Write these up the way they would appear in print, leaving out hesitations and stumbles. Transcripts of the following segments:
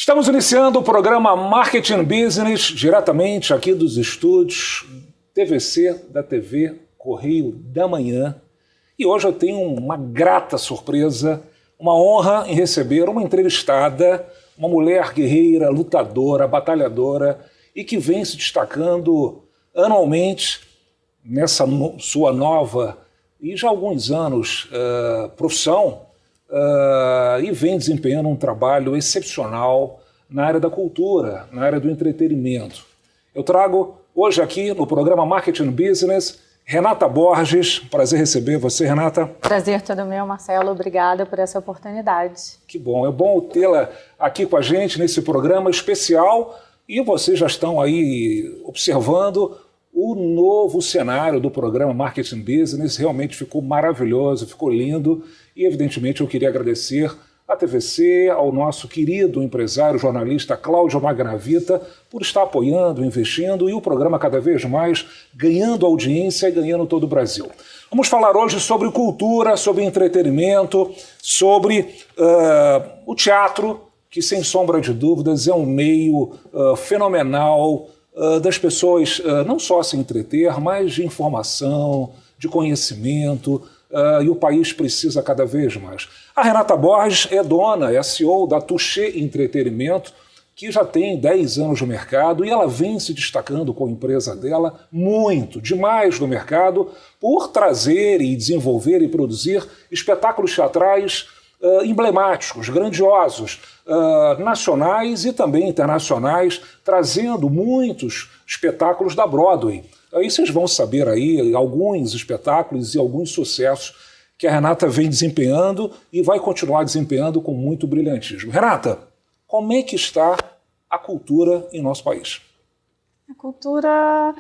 Estamos iniciando o programa Marketing Business, diretamente aqui dos estúdios TVC da TV Correio da Manhã. E hoje eu tenho uma grata surpresa, uma honra em receber uma entrevistada, uma mulher guerreira, lutadora, batalhadora e que vem se destacando anualmente nessa sua nova e já há alguns anos profissão e vem desempenhando um trabalho excepcional na área da cultura, na área do entretenimento. Eu trago hoje aqui no programa Marketing Business Renata Borges. Prazer receber você, Renata. Prazer todo meu, Marcelo. Obrigada por essa oportunidade. Que bom. É bom tê-la aqui com a gente nesse programa especial e vocês já estão aí observando o novo cenário do programa Marketing Business. Realmente ficou maravilhoso, ficou lindo e, evidentemente, eu queria agradecer à TVC, ao nosso querido empresário, jornalista Cláudio Magnavita, por estar apoiando, investindo e o programa cada vez mais ganhando audiência e ganhando todo o Brasil. Vamos falar hoje sobre cultura, sobre entretenimento, sobre o teatro, que sem sombra de dúvidas é um meio fenomenal das pessoas não só se entreter, mas de informação, de conhecimento, e o país precisa cada vez mais. A Renata Borges é dona, é a CEO da Touché Entretenimento, que já tem 10 anos no mercado e ela vem se destacando com a empresa dela muito, demais no mercado, por trazer e desenvolver e produzir espetáculos teatrais emblemáticos, grandiosos, nacionais e também internacionais, trazendo muitos espetáculos da Broadway. Aí vocês vão saber aí alguns espetáculos e alguns sucessos que a Renata vem desempenhando e vai continuar desempenhando com muito brilhantismo. Renata, como é que está a cultura em nosso país? A cultura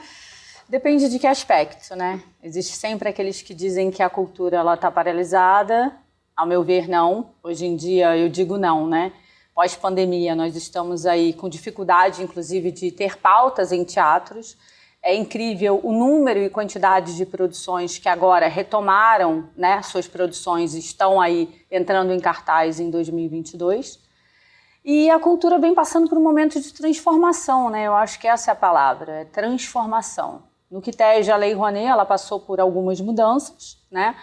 depende de que aspecto, né? Existe sempre aqueles que dizem que a cultura está paralisada. Ao meu ver, não. Hoje em dia eu digo não, né? Pós-pandemia nós estamos aí com dificuldade, inclusive, de ter pautas em teatros. É incrível o número e quantidade de produções que agora retomaram, né, suas produções, estão aí entrando em cartaz em 2022. E a cultura vem passando por um momento de transformação, né? Eu acho que essa é a palavra, é transformação. No que tange a Lei Rouanet, ela passou por algumas mudanças, né?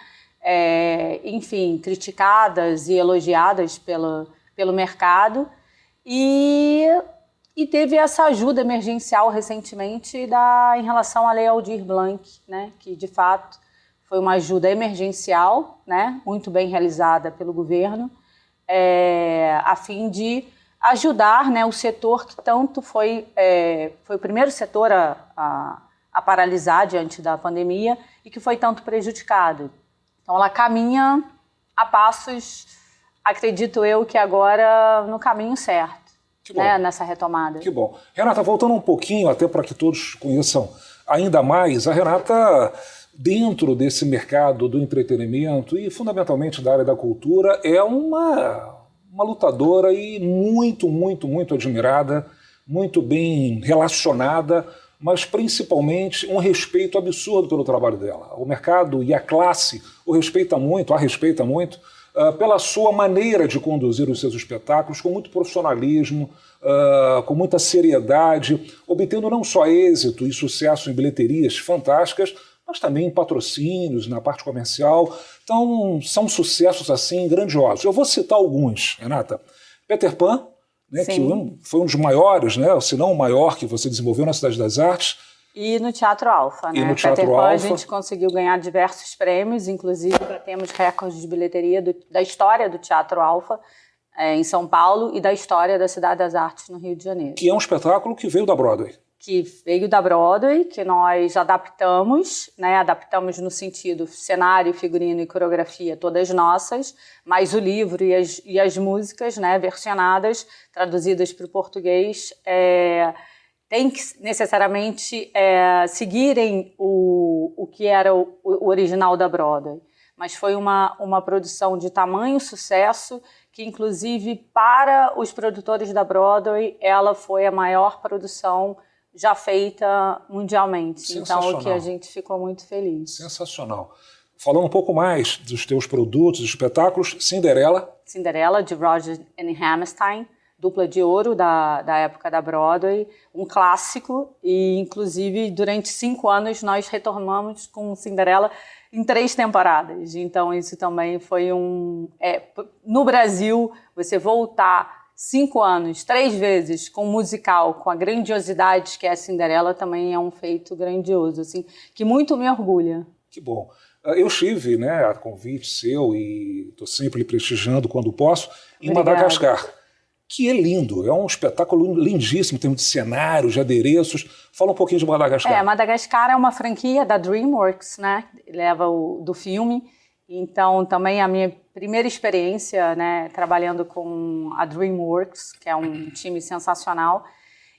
Enfim, criticadas e elogiadas pelo mercado. E teve essa ajuda emergencial recentemente em relação à Lei Aldir Blanc, né, que de fato foi uma ajuda emergencial, né, muito bem realizada pelo governo, a fim de ajudar, né, o setor que tanto foi o primeiro setor a paralisar diante da pandemia e que foi tanto prejudicado. Então ela caminha a passos, acredito eu, que agora no caminho certo. Né, nessa retomada. Que bom. Renata, voltando um pouquinho, até para que todos conheçam ainda mais, a Renata, dentro desse mercado do entretenimento e fundamentalmente da área da cultura, é uma lutadora e muito, muito, muito admirada, muito bem relacionada, mas principalmente um respeito absurdo pelo trabalho dela. O mercado e a classe a respeita muito, pela sua maneira de conduzir os seus espetáculos, com muito profissionalismo, com muita seriedade, obtendo não só êxito e sucesso em bilheterias fantásticas, mas também em patrocínios, na parte comercial. Então, são sucessos assim grandiosos. Eu vou citar alguns, Renata. Peter Pan, né, que foi um dos maiores, né, se não o maior que você desenvolveu na Cidade das Artes. E no Teatro Alfa, né? E no Teatro Peter Pan, Alfa. A gente conseguiu ganhar diversos prêmios, inclusive batemos recordes de bilheteria da história do Teatro Alfa em São Paulo e da história da Cidade das Artes no Rio de Janeiro. Que é um espetáculo que veio da Broadway. Que veio da Broadway, que nós adaptamos, né? Adaptamos no sentido cenário, figurino e coreografia todas nossas, mas o livro e as músicas, né, versionadas, traduzidas para o português, tem que necessariamente seguirem o que era o original da Broadway. Mas foi uma produção de tamanho sucesso que, inclusive, para os produtores da Broadway, ela foi a maior produção já feita mundialmente. Então, o que a gente ficou muito feliz. Sensacional. Falando um pouco mais dos teus produtos, dos espetáculos, Cinderela. Cinderela, de Rodgers and Hammerstein, dupla de ouro da época da Broadway, um clássico, e inclusive durante 5 anos nós retornamos com Cinderela em 3 temporadas. Então isso também foi no Brasil, você voltar 5 anos, 3 vezes com um musical, com a grandiosidade que é a Cinderela, também é um feito grandioso, assim, que muito me orgulha. Que bom. Eu estive, né, a convite seu, e estou sempre lhe prestigiando quando posso, em Obrigada. Madagascar, que é lindo, é um espetáculo lindíssimo, tem de cenários, de adereços. Fala um pouquinho de Madagascar. Madagascar é uma franquia da DreamWorks, né, leva do filme. Então, também a minha primeira experiência, né, trabalhando com a DreamWorks, que é um time sensacional.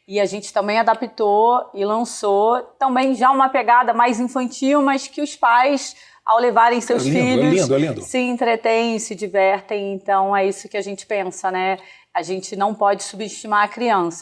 E a gente também adaptou e lançou também já uma pegada mais infantil, mas que os pais, ao levarem seus filhos, se entretêm, se divertem. Então, é isso que a gente pensa, né? A gente não pode subestimar a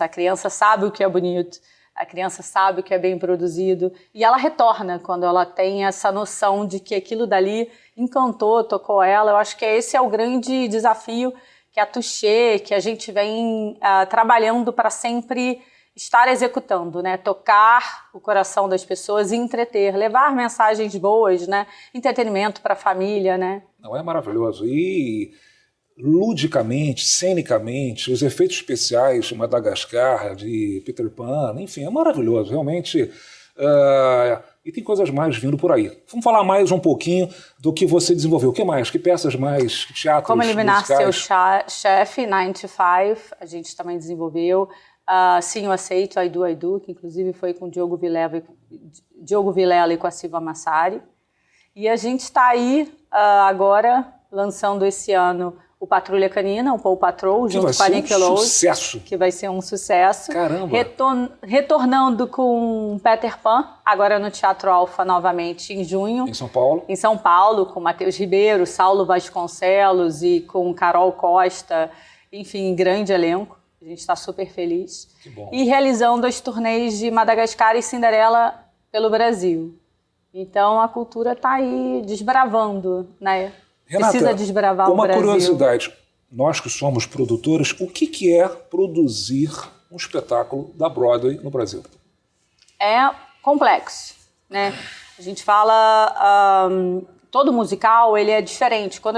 criança sabe o que é bonito, a criança sabe o que é bem produzido, e ela retorna quando ela tem essa noção de que aquilo dali encantou, tocou ela. Eu acho que esse é o grande desafio que a Touché, que a gente vem trabalhando para sempre estar executando, né? Tocar o coração das pessoas e entreter, levar mensagens boas, né? Entretenimento para a família, né? Não, é maravilhoso. E ludicamente, cenicamente, os efeitos especiais de Madagascar, de Peter Pan, enfim, é maravilhoso, realmente. E tem coisas mais vindo por aí. Vamos falar mais um pouquinho do que você desenvolveu. O que mais? Que peças mais? Que teatros Como Eliminar musicais? Seu Chefe, 9 to 5, a gente também desenvolveu. Sim, eu aceito, I Do, que inclusive foi com Diogo Vilela e com a Silva Massari. E a gente está aí agora lançando esse ano o Patrulha Canina, o Paw Patrol, junto com a Nickelodeon. Sucesso. Que vai ser um sucesso. Caramba! Retornando com Peter Pan, agora no Teatro Alfa novamente em junho. Em São Paulo. Em São Paulo, com Matheus Ribeiro, Saulo Vasconcelos e com Carol Costa. Enfim, grande elenco. A gente está super feliz. Que bom. E realizando as turnês de Madagascar e Cinderela pelo Brasil. Então a cultura está aí desbravando, né? Renata, precisa desbravar o Brasil. Uma curiosidade, nós que somos produtores, o que é produzir um espetáculo da Broadway no Brasil? É complexo, né? A gente fala, todo musical ele é diferente. Quando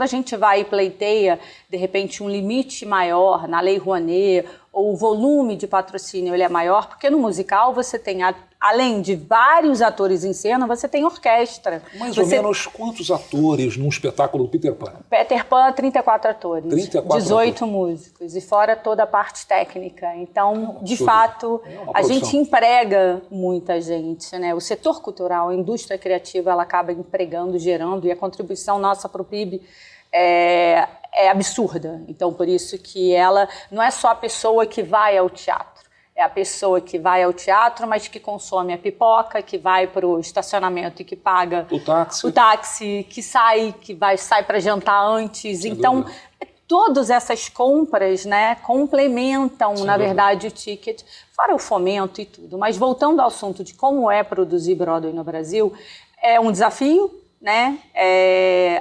a gente vai e pleiteia, de repente, um limite maior na Lei Rouanet, ou o volume de patrocínio ele é maior, porque no musical você tem, além de vários atores em cena, você tem orquestra. Mais ou menos quantos atores num espetáculo do Peter Pan? Peter Pan, 34 atores, 34 18 músicos, e fora toda a parte técnica. Então, de fato, a gente emprega muita gente, né? O setor cultural, a indústria criativa, ela acaba empregando, gerando, e a contribuição nossa para o PIB é absurda. Então, por isso que ela não é só a pessoa que vai ao teatro, é a pessoa que vai ao teatro, mas que consome a pipoca, que vai para o estacionamento e que paga o táxi, que sai para jantar antes. Sem então, todas essas compras, né, complementam, na verdade, o ticket, fora o fomento e tudo. Mas voltando ao assunto de como é produzir Broadway no Brasil, é um desafio, né?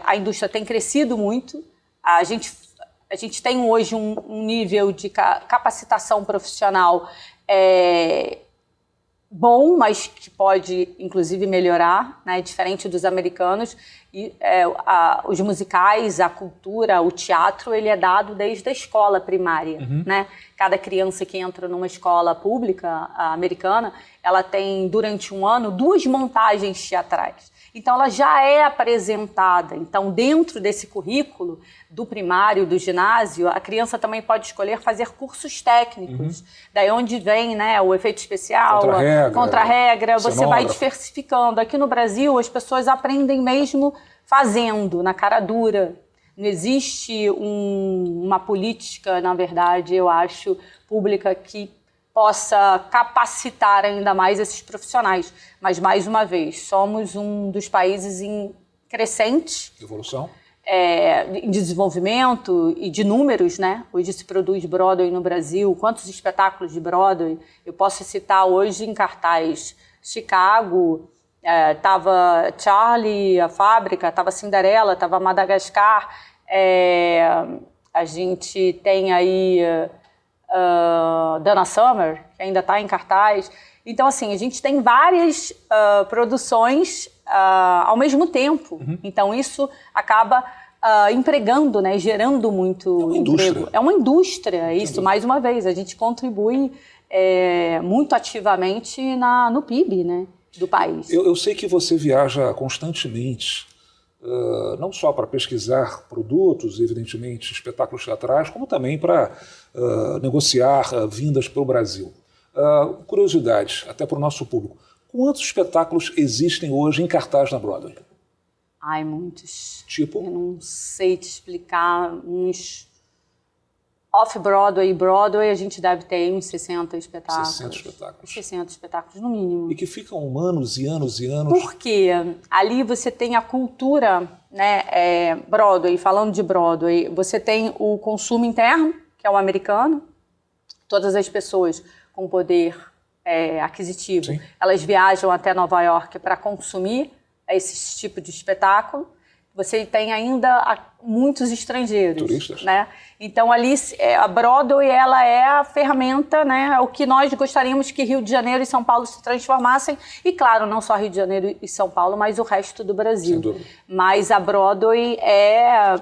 A indústria tem crescido muito. A gente tem hoje um nível de capacitação profissional bom, mas que pode, inclusive, melhorar, né? Diferente dos americanos. E, os musicais, a cultura, o teatro, ele é dado desde a escola primária. Né? Cada criança que entra numa escola pública americana, ela tem, durante um ano, 2 montagens teatrais. Então, ela já é apresentada. Então, dentro desse currículo do primário, do ginásio, a criança também pode escolher fazer cursos técnicos. Daí onde vem, né, o efeito especial, contra-regra, você vai diversificando. Aqui no Brasil, as pessoas aprendem mesmo fazendo, na cara dura. Não existe uma política, na verdade, eu acho, pública que possa capacitar ainda mais esses profissionais. Mas, mais uma vez, somos um dos países em crescente. Evolução. Em desenvolvimento e de números, né? Hoje se produz Broadway no Brasil. Quantos espetáculos de Broadway? Eu posso citar hoje em cartaz Chicago, estava Charlie, a Fábrica, estava Cinderela, estava Madagascar, A gente tem aí Donna Summer, que ainda está em cartaz. Então, assim, a gente tem várias produções ao mesmo tempo. Então, isso acaba empregando, né, gerando muito emprego. É uma indústria, isso, mais uma vez. A gente contribui muito ativamente no PIB, né, do país. Eu sei que você viaja constantemente, não só para pesquisar produtos, evidentemente, espetáculos teatrais, como também para negociar vindas para o Brasil. Curiosidade, até para o nosso público. Quantos espetáculos existem hoje em cartaz na Broadway? Ai, muitos. Tipo? Eu não sei te explicar. Uns off-Broadway e Broadway, a gente deve ter uns 60 espetáculos. 60 espetáculos. 60 espetáculos, no mínimo. E que ficam anos e anos e anos. Porque ali você tem a cultura, né, Broadway, falando de Broadway, você tem o consumo interno, que é o americano. Todas as pessoas com poder aquisitivo, sim, elas viajam até Nova York para consumir esse tipo de espetáculo. Você tem ainda muitos estrangeiros, turistas, né? Então ali a Broadway, ela é a ferramenta, né? O que nós gostaríamos que Rio de Janeiro e São Paulo se transformassem. E claro, não só Rio de Janeiro e São Paulo, mas o resto do Brasil. Sem dúvida. Mas a Broadway é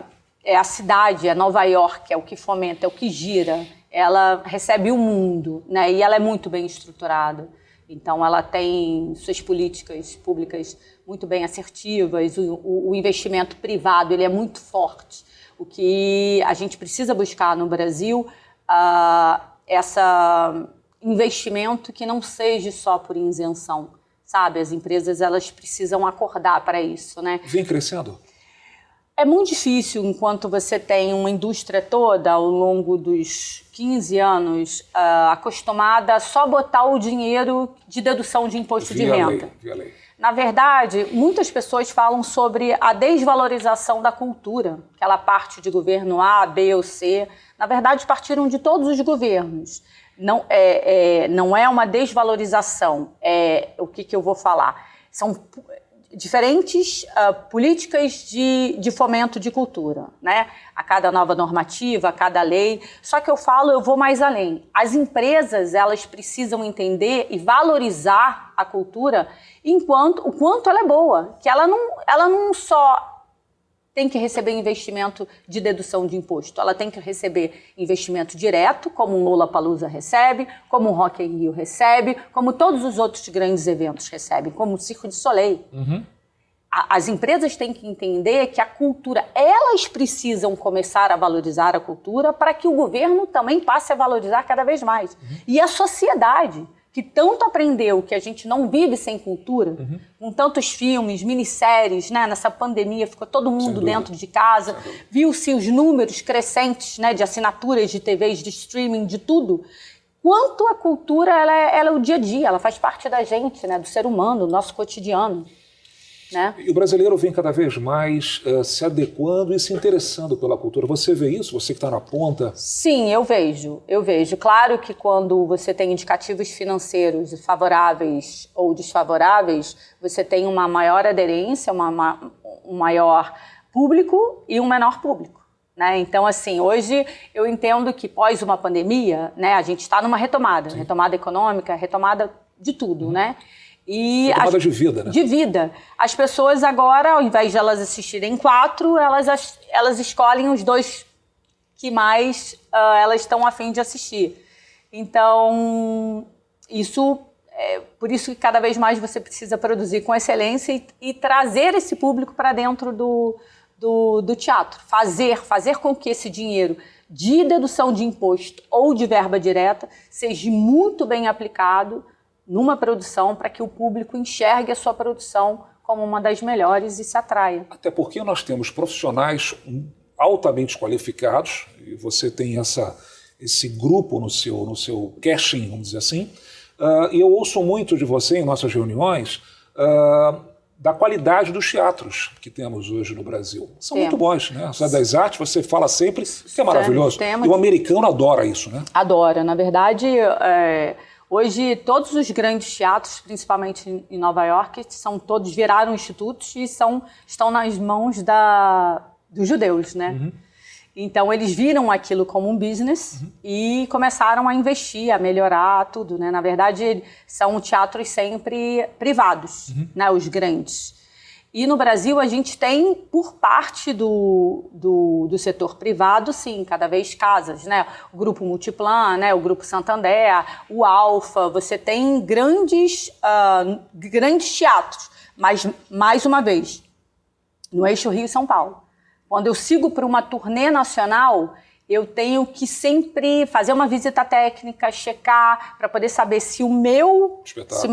a cidade, é Nova York, é o que fomenta, é o que gira. Ela recebe o mundo, né? E ela é muito bem estruturada. Então, ela tem suas políticas públicas muito bem assertivas, o investimento privado ele é muito forte. O que a gente precisa buscar no Brasil, esse investimento que não seja só por isenção, sabe? As empresas elas precisam acordar para isso, né? Vem crescendo? É muito difícil, enquanto você tem uma indústria toda ao longo dos 15 anos acostumada a só botar o dinheiro de dedução de imposto de renda. Via lei. Na verdade, muitas pessoas falam sobre a desvalorização da cultura, aquela parte de governo A, B ou C. Na verdade, partiram de todos os governos. Não é uma desvalorização. O que eu vou falar? São diferentes políticas de fomento de cultura, né? A cada nova normativa, a cada lei. Só que eu vou mais além. As empresas, elas precisam entender e valorizar a cultura o quanto ela é boa. Que ela não só tem que receber investimento de dedução de imposto, ela tem que receber investimento direto, como o Lollapalooza recebe, como o Rock in Rio recebe, como todos os outros grandes eventos recebem, como o Cirque du Soleil. Uhum. As empresas têm que entender que a cultura, elas precisam começar a valorizar a cultura para que o governo também passe a valorizar cada vez mais. Uhum. E a sociedade, que tanto aprendeu que a gente não vive sem cultura, uhum, com tantos filmes, minisséries, né? Nessa pandemia ficou todo mundo dentro de casa, viu-se os números crescentes, né, de assinaturas de TVs, de streaming, de tudo. Quanto a cultura ela é o dia a dia, ela faz parte da gente, né, do ser humano, do nosso cotidiano. Né? E o brasileiro vem cada vez mais se adequando e se interessando pela cultura. Você vê isso? Você que está na ponta? Sim, eu vejo. Claro que quando você tem indicativos financeiros favoráveis ou desfavoráveis, você tem uma maior aderência, um maior público e um menor público. Né? Então, assim, hoje eu entendo que pós uma pandemia, né, a gente está numa retomada. Sim. Retomada econômica, retomada de tudo, né? E retomada de vida, né? De vida. As pessoas agora, ao invés de elas assistirem 4, elas escolhem os 2 que mais elas estão a fim de assistir. Então, por isso que cada vez mais você precisa produzir com excelência e trazer esse público para dentro do teatro. Fazer com que esse dinheiro de dedução de imposto ou de verba direta seja muito bem aplicado numa produção para que o público enxergue a sua produção como uma das melhores e se atraia. Até porque nós temos profissionais altamente qualificados, e você tem esse grupo no seu casting, vamos dizer assim, e eu ouço muito de você em nossas reuniões da qualidade dos teatros que temos hoje no Brasil. São muito bons, né? A Cidade das Artes, você fala sempre que é maravilhoso. E o americano adora isso, né? Adora. Na verdade, hoje, todos os grandes teatros, principalmente em Nova York, todos viraram institutos e estão nas mãos dos judeus, né? Uhum. Então, eles viram aquilo como um business e começaram a investir, a melhorar tudo, né? Na verdade, são teatros sempre privados, né? Os grandes. E no Brasil, a gente tem, por parte do setor privado, sim, cada vez casas, né? O Grupo Multiplan, né? O Grupo Santander, o Alfa, você tem grandes teatros. Mas, mais uma vez, no eixo Rio-São Paulo. Quando eu sigo para uma turnê nacional, eu tenho que sempre fazer uma visita técnica, checar, para poder saber se o meu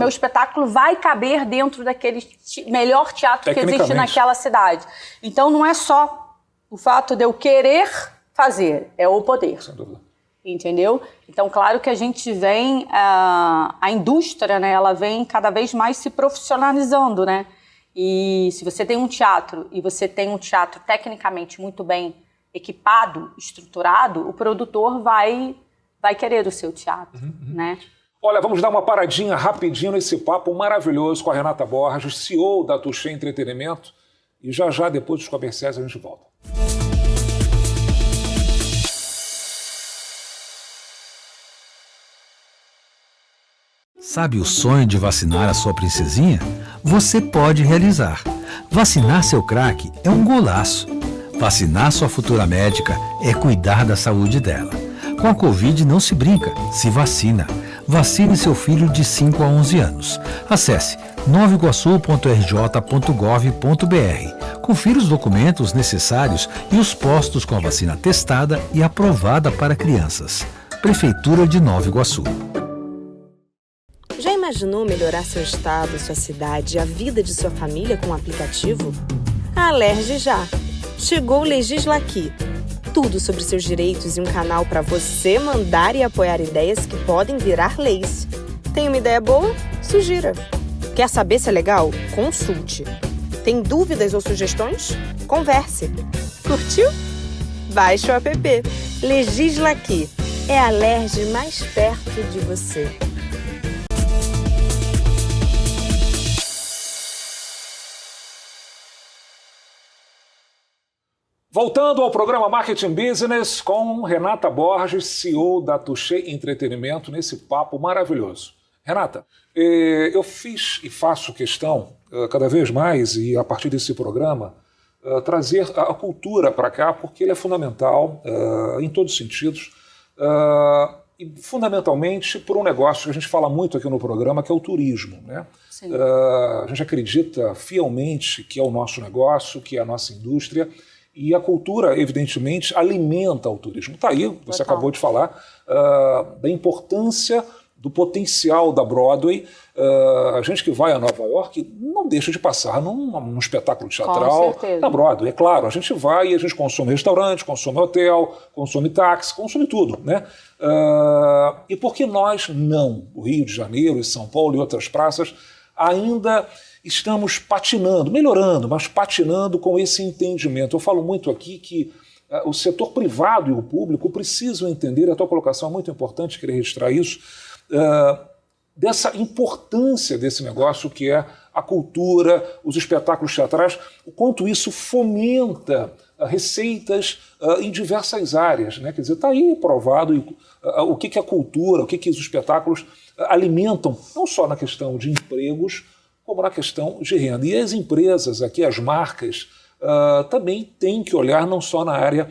espetáculo vai caber dentro daquele melhor teatro que existe naquela cidade. Então, não é só o fato de eu querer fazer, é o poder. Sem dúvida. Entendeu? Então, claro que a gente vem, a indústria, né, ela vem cada vez mais se profissionalizando, né? E se você tem um teatro e você tem um teatro tecnicamente muito bem equipado, estruturado, o produtor vai querer o seu teatro, né? Olha, vamos dar uma paradinha rapidinho nesse papo maravilhoso com a Renata Borges, CEO da Touché Entretenimento, e já depois dos comerciais a gente volta. Sabe o sonho de vacinar a sua princesinha? Você pode realizar. Vacinar seu craque é um golaço. Vacinar sua futura médica é cuidar da saúde dela. Com a Covid não se brinca, se vacina. Vacine seu filho de 5 a 11 anos. Acesse novaiguaçu.rj.gov.br. Confira os documentos necessários e os postos com a vacina testada e aprovada para crianças. Prefeitura de Nova Iguaçu. Já imaginou melhorar seu estado, sua cidade e a vida de sua família com um aplicativo? A Alerj já! Chegou o Legisla Aqui. Tudo sobre seus direitos e um canal para você mandar e apoiar ideias que podem virar leis. Tem uma ideia boa? Sugira. Quer saber se é legal? Consulte. Tem dúvidas ou sugestões? Converse. Curtiu? Baixe o app. Legisla Aqui. É a Alerj mais perto de você. Voltando ao programa Marketing Business com Renata Borges, CEO da Touché Entretenimento, nesse papo maravilhoso. Renata, eu fiz e faço questão, cada vez mais, e a partir desse programa, trazer a cultura para cá, porque ele é fundamental em todos os sentidos, e fundamentalmente por um negócio que a gente fala muito aqui no programa, que é o turismo, né? A gente acredita fielmente que é o nosso negócio, que é a nossa indústria, e a cultura, evidentemente, alimenta o turismo. Está aí, você acabou de falar, da importância do potencial da Broadway. A gente que vai a Nova York não deixa de passar num espetáculo teatral na Broadway. É claro, a gente vai e a gente consome restaurante, consome hotel, consome táxi, consome tudo, né? E por que nós não, o Rio de Janeiro e São Paulo e outras praças, ainda estamos patinando, melhorando, mas patinando com esse entendimento? Eu falo muito aqui que o setor privado e o público precisam entender, a tua colocação é muito importante, queria registrar isso, dessa importância desse negócio que é a cultura, os espetáculos teatrais, o quanto isso fomenta receitas em diversas áreas, né? Quer dizer, está aí provado o que a cultura, o que os espetáculos alimentam, não só na questão de empregos, como na questão de renda. E as empresas aqui, as marcas, também têm que olhar não só na área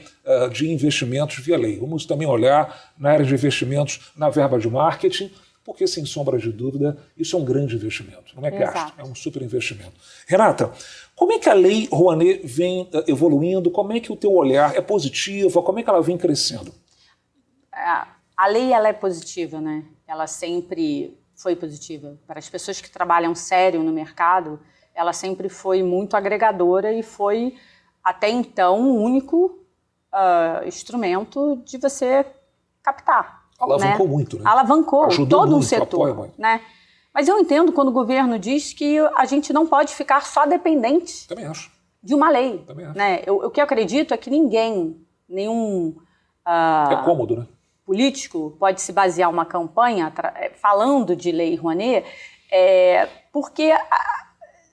de investimentos via lei, vamos também olhar na área de investimentos na verba de marketing, porque, sem sombra de dúvida, isso é um grande investimento, não é gasto, é um super investimento. Renata, como é que a Lei Rouanet vem evoluindo? Como é que o teu olhar é positivo? Como é que ela vem crescendo? A lei, ela é positiva, né? Ela sempre foi positiva. Para as pessoas que trabalham sério no mercado, ela sempre foi muito agregadora e foi, até então, o único instrumento de você captar. Alavancou muito, né? Alavancou todo um muito, setor, né? Mas eu entendo quando o governo diz que a gente não pode ficar só dependente Também acho. de uma lei. Também acho. Né? O que eu acredito é que nenhum é cômodo, né? político pode se basear uma campanha falando de Lei Rouanet, porque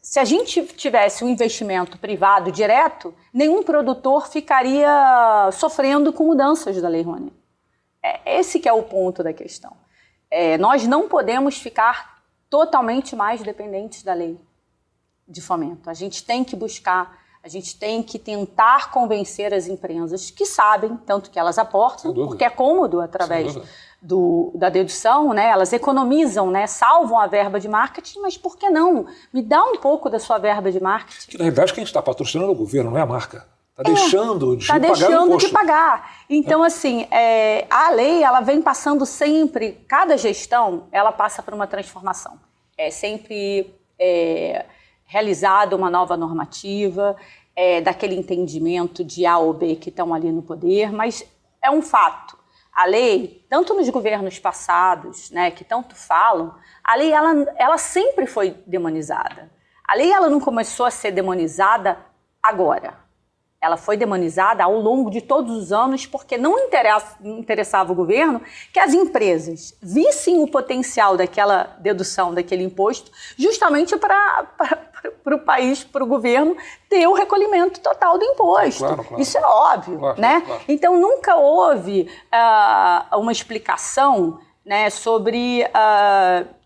se a gente tivesse um investimento privado direto, nenhum produtor ficaria sofrendo com mudanças da Lei Rouanet. Esse que é o ponto da questão. Nós não podemos ficar totalmente mais dependentes da lei de fomento. A gente tem que buscar, a gente tem que tentar convencer as empresas que sabem, tanto que elas aportam, porque é cômodo através da dedução, né? Elas economizam, né? Salvam a verba de marketing, mas por que não? Me dá um pouco da sua verba de marketing. Que na realidade quem está patrocinando é o governo, não é a marca. Está deixando de pagar o deixando imposto. de pagar. Então, assim, a lei, ela vem passando sempre, cada gestão, ela passa por uma transformação. É sempre realizada uma nova normativa, daquele entendimento de A ou B que estão ali no poder, mas é um fato. A lei, tanto nos governos passados, né, que tanto falam, a lei ela sempre foi demonizada. A lei ela não começou a ser demonizada agora. Ela foi demonizada ao longo de todos os anos porque não interessava o governo que as empresas vissem o potencial daquela dedução, daquele imposto, justamente para o país, para o governo, ter o recolhimento total do imposto. Claro. Isso é óbvio, né? Claro. Então, nunca houve uma explicação, né, sobre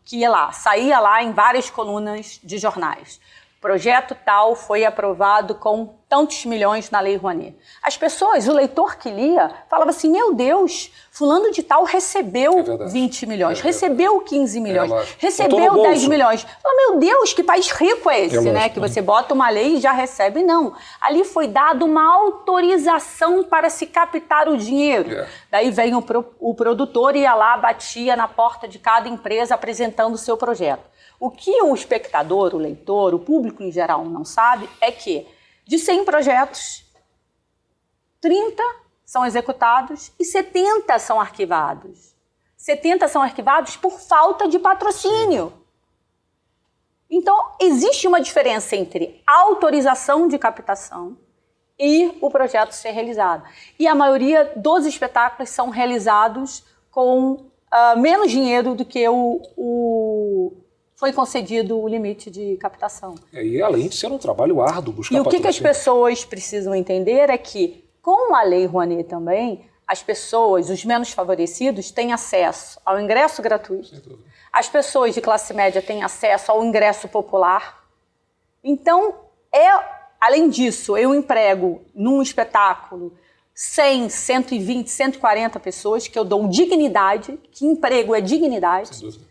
que saía lá em várias colunas de jornais. Projeto tal foi aprovado com tantos milhões na Lei Rouanet. As pessoas, o leitor que lia, falava assim, meu Deus, fulano de tal recebeu 20 milhões, recebeu 15 milhões, recebeu 10 milhões. Fala, meu Deus, que país rico é esse, né? Que você bota uma lei e já recebe. Não, ali foi dada uma autorização para se captar o dinheiro. Daí vem o produtor e ia lá, batia na porta de cada empresa apresentando o seu projeto. O que o espectador, o leitor, o público em geral não sabe é que de 100 projetos, 30 são executados e 70 são arquivados. 70 são arquivados por falta de patrocínio. Então, existe uma diferença entre autorização de captação e o projeto ser realizado. E a maioria dos espetáculos são realizados com menos dinheiro do que foi concedido o limite de captação. E além de ser um trabalho árduo buscar patrocínio. E o que as pessoas precisam entender é que, com a Lei Rouanet também, as pessoas, os menos favorecidos, têm acesso ao ingresso gratuito. As pessoas de classe média têm acesso ao ingresso popular. Então, além disso, eu emprego num espetáculo 100, 120, 140 pessoas, que eu dou dignidade, que emprego é dignidade. Sem dúvida.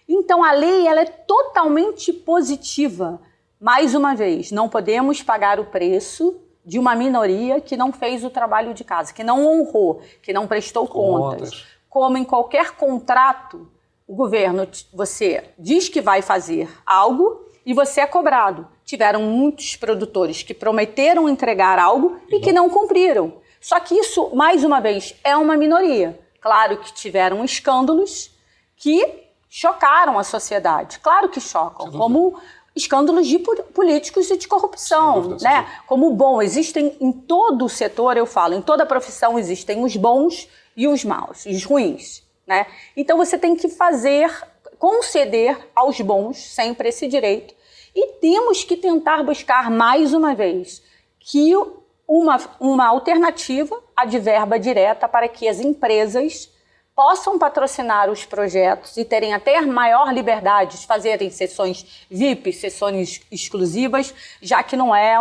Então, a lei ela é totalmente positiva. Mais uma vez, não podemos pagar o preço de uma minoria que não fez o trabalho de casa, que não honrou, que não prestou contas. Como em qualquer contrato, o governo, você diz que vai fazer algo e você é cobrado. Tiveram muitos produtores que prometeram entregar algo e que não cumpriram. Só que isso, mais uma vez, é uma minoria. Claro que tiveram escândalos que chocaram a sociedade. Claro que chocam, como escândalos de políticos e de corrupção, né? Como bom, existem em todo o setor, eu falo, em toda a profissão existem os bons e os maus, os ruins, né? Então você tem que conceder aos bons sempre esse direito e temos que tentar buscar mais uma vez que uma alternativa à de verba direta para que as empresas possam patrocinar os projetos e terem até maior liberdade de fazerem sessões VIP, sessões exclusivas, já que não é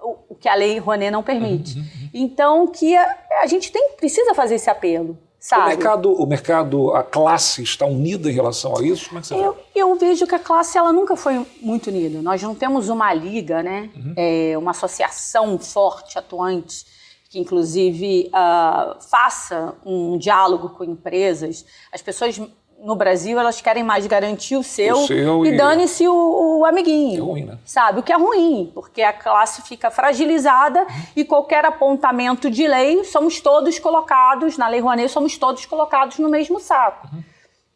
o que a Lei Rouanet não permite. Então, que a gente precisa fazer esse apelo, sabe? O mercado, a classe está unida em relação a isso? Como é que você vê? Eu vejo que a classe ela nunca foi muito unida. Nós não temos uma liga, né? Uma associação forte, atuante, que inclusive faça um diálogo com empresas. As pessoas no Brasil elas querem mais garantir o seu e dane-se o amiguinho. É ruim, né? Sabe? O que é ruim, porque a classe fica fragilizada e qualquer apontamento de lei, somos todos colocados, na Lei Rouanet, somos todos colocados no mesmo saco,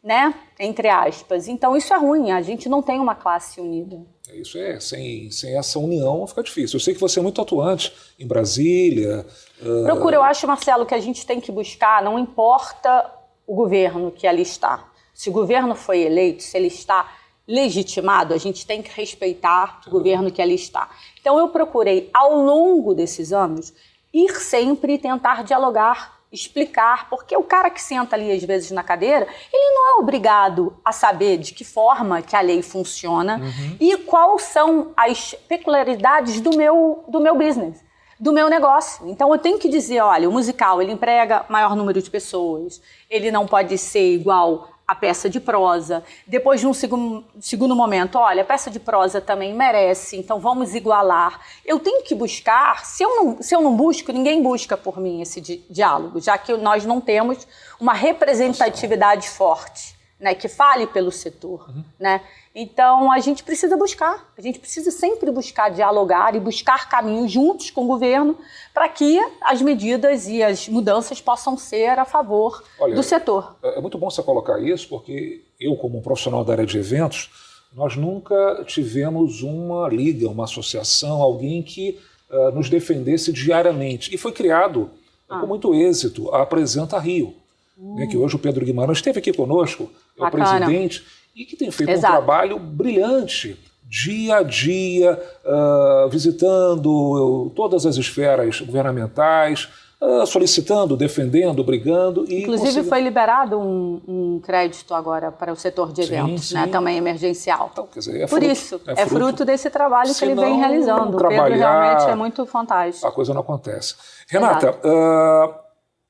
né? Entre aspas. Então isso é ruim, a gente não tem uma classe unida. Isso sem essa união fica difícil. Eu sei que você é muito atuante em Brasília. Eu acho, Marcelo, que a gente tem que buscar, não importa o governo que ali está. Se o governo foi eleito, se ele está legitimado, a gente tem que respeitar o governo que ali está. Então eu procurei, ao longo desses anos, ir sempre e tentar dialogar, explicar, porque o cara que senta ali às vezes na cadeira, ele não é obrigado a saber de que forma que a lei funciona e quais são as peculiaridades do meu business, do meu negócio. Então eu tenho que dizer, olha, o musical, ele emprega maior número de pessoas, ele não pode ser igual a peça de prosa. Depois, num segundo momento, olha, a peça de prosa também merece, então vamos igualar. Eu tenho que buscar, se eu não busco, ninguém busca por mim esse diálogo, já que nós não temos uma representatividade forte, né, que fale pelo setor, né? Então, a gente precisa buscar, a gente precisa sempre buscar dialogar e buscar caminhos juntos com o governo para que as medidas e as mudanças possam ser a favor do setor. É muito bom você colocar isso, porque eu, como um profissional da área de eventos, nós nunca tivemos uma liga, uma associação, alguém que nos defendesse diariamente. E foi criado com muito êxito a Apresenta Rio, né, que hoje o Pedro Guimarães esteve aqui conosco, é o presidente, e que tem feito um trabalho brilhante, dia a dia, visitando todas as esferas governamentais, solicitando, defendendo, brigando. E inclusive foi liberado um crédito agora para o setor de eventos, né, também emergencial. Então, quer dizer, é fruto desse trabalho que ele vem realizando. O Pedro realmente é muito fantástico. A coisa não acontece. Renata,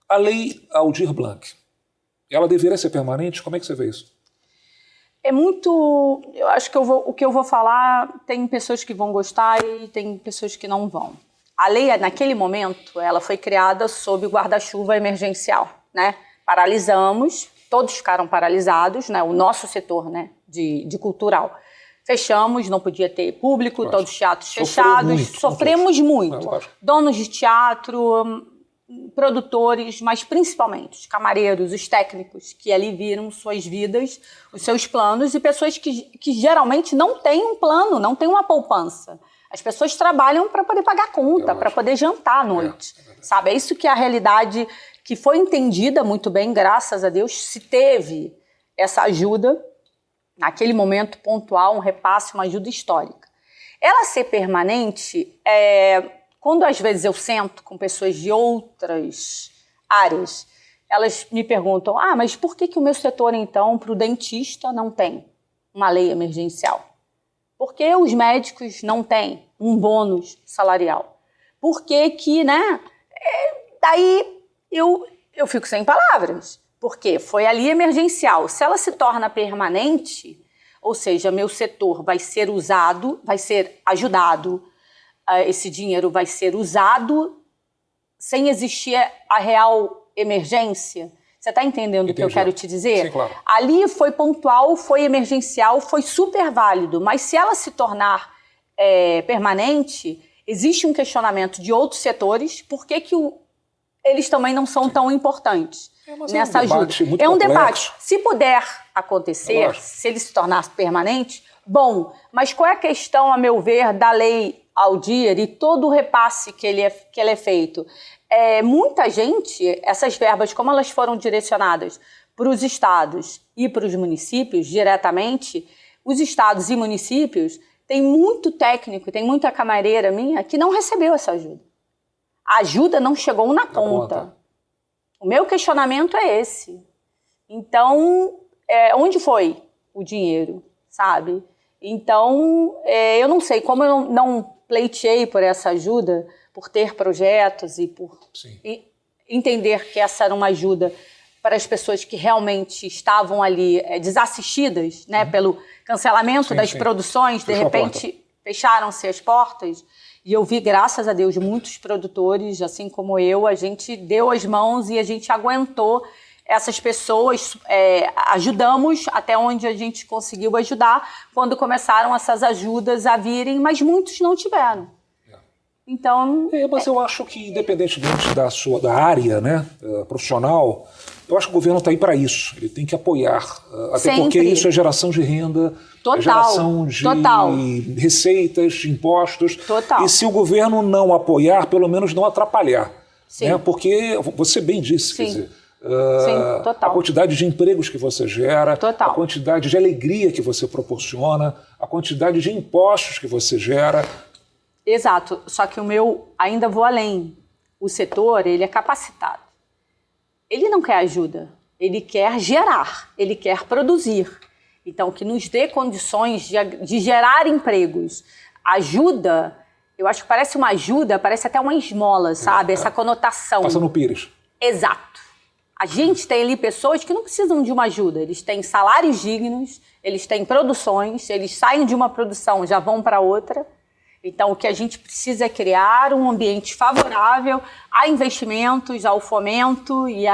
a lei Aldir Blanc, ela deveria ser permanente? Como é que você vê isso? É muito... Eu acho que o que eu vou falar, tem pessoas que vão gostar e tem pessoas que não vão. A lei, naquele momento, ela foi criada sob o guarda-chuva emergencial, né? Paralisamos, todos ficaram paralisados, né? O nosso setor, né? de cultural. Fechamos, não podia ter público, todos os teatros fechados. Sofremos muito. Donos de teatro, produtores, mas principalmente os camareiros, os técnicos, que ali viram suas vidas, os seus planos, e pessoas que geralmente não têm um plano, não têm uma poupança. As pessoas trabalham para poder pagar conta, para poder jantar à noite, sabe? É isso que é a realidade que foi entendida muito bem, graças a Deus, se teve essa ajuda, naquele momento pontual, um repasse, uma ajuda histórica. Ela ser permanente, quando às vezes eu sento com pessoas de outras áreas, elas me perguntam, mas por que o meu setor, então, para o dentista não tem uma lei emergencial? Por que os médicos não têm um bônus salarial? Por que, né? Daí eu fico sem palavras, porque foi ali emergencial. Se ela se torna permanente, ou seja, meu setor vai ser usado, vai ser ajudado, esse dinheiro vai ser usado sem existir a real emergência. Você está entendendo o que eu quero te dizer? Sim, claro. Ali foi pontual, foi emergencial, foi super válido, mas se ela se tornar permanente, existe um questionamento de outros setores, por que eles também não são tão importantes nessa ajuda? É um debate. Se puder acontecer, se ele se tornar permanente, bom, mas qual é a questão, a meu ver, da lei Aldir e todo o repasse que ele é feito? Muita gente, essas verbas, como elas foram direcionadas para os estados e para os municípios diretamente, os estados e municípios têm muito técnico, tem muita camareira minha que não recebeu essa ajuda. A ajuda não chegou na ponta. O meu questionamento é esse. Então, onde foi o dinheiro, sabe? Então, eu não sei, como eu não pleiteei por essa ajuda, por ter projetos e por entender que essa era uma ajuda para as pessoas que realmente estavam ali desassistidas, né, pelo cancelamento das produções, de repente fecharam-se as portas, e eu vi, graças a Deus, muitos produtores, assim como eu, a gente deu as mãos e a gente aguentou essas pessoas, ajudamos até onde a gente conseguiu ajudar, quando começaram essas ajudas a virem, mas muitos não tiveram. Então, mas eu acho que, independentemente da área, né, profissional, eu acho que o governo está aí para isso. Ele tem que apoiar. Até porque isso é geração de renda, é geração de receitas, de impostos. E se o governo não apoiar, pelo menos não atrapalhar. Né? Porque, você bem disse, quer dizer, Sim, total. A quantidade de empregos que você gera, Total. a quantidade de alegria que você proporciona, a quantidade de impostos que você gera. Exato, só que o meu, ainda vou além. O setor, ele é capacitado. Ele não quer ajuda, ele quer gerar, ele quer produzir. Então, que nos dê condições de gerar empregos. Ajuda, eu acho que parece uma ajuda, parece até uma esmola, sabe? Essa conotação. Passa no Pires. Exato. A gente tem ali pessoas que não precisam de uma ajuda. Eles têm salários dignos, eles têm produções, eles saem de uma produção, já vão para outra. Então, o que a gente precisa é criar um ambiente favorável a investimentos, ao fomento e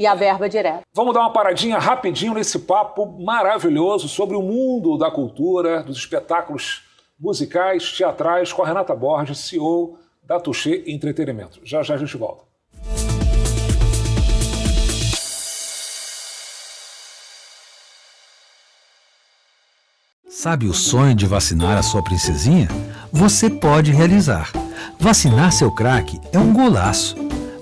a verba direta. Vamos dar uma paradinha rapidinho nesse papo maravilhoso sobre o mundo da cultura, dos espetáculos musicais, teatrais, com a Renata Borges, CEO da Touché Entretenimento. Já já a gente volta. Sabe o sonho de vacinar a sua princesinha? Você pode realizar. Vacinar seu craque é um golaço.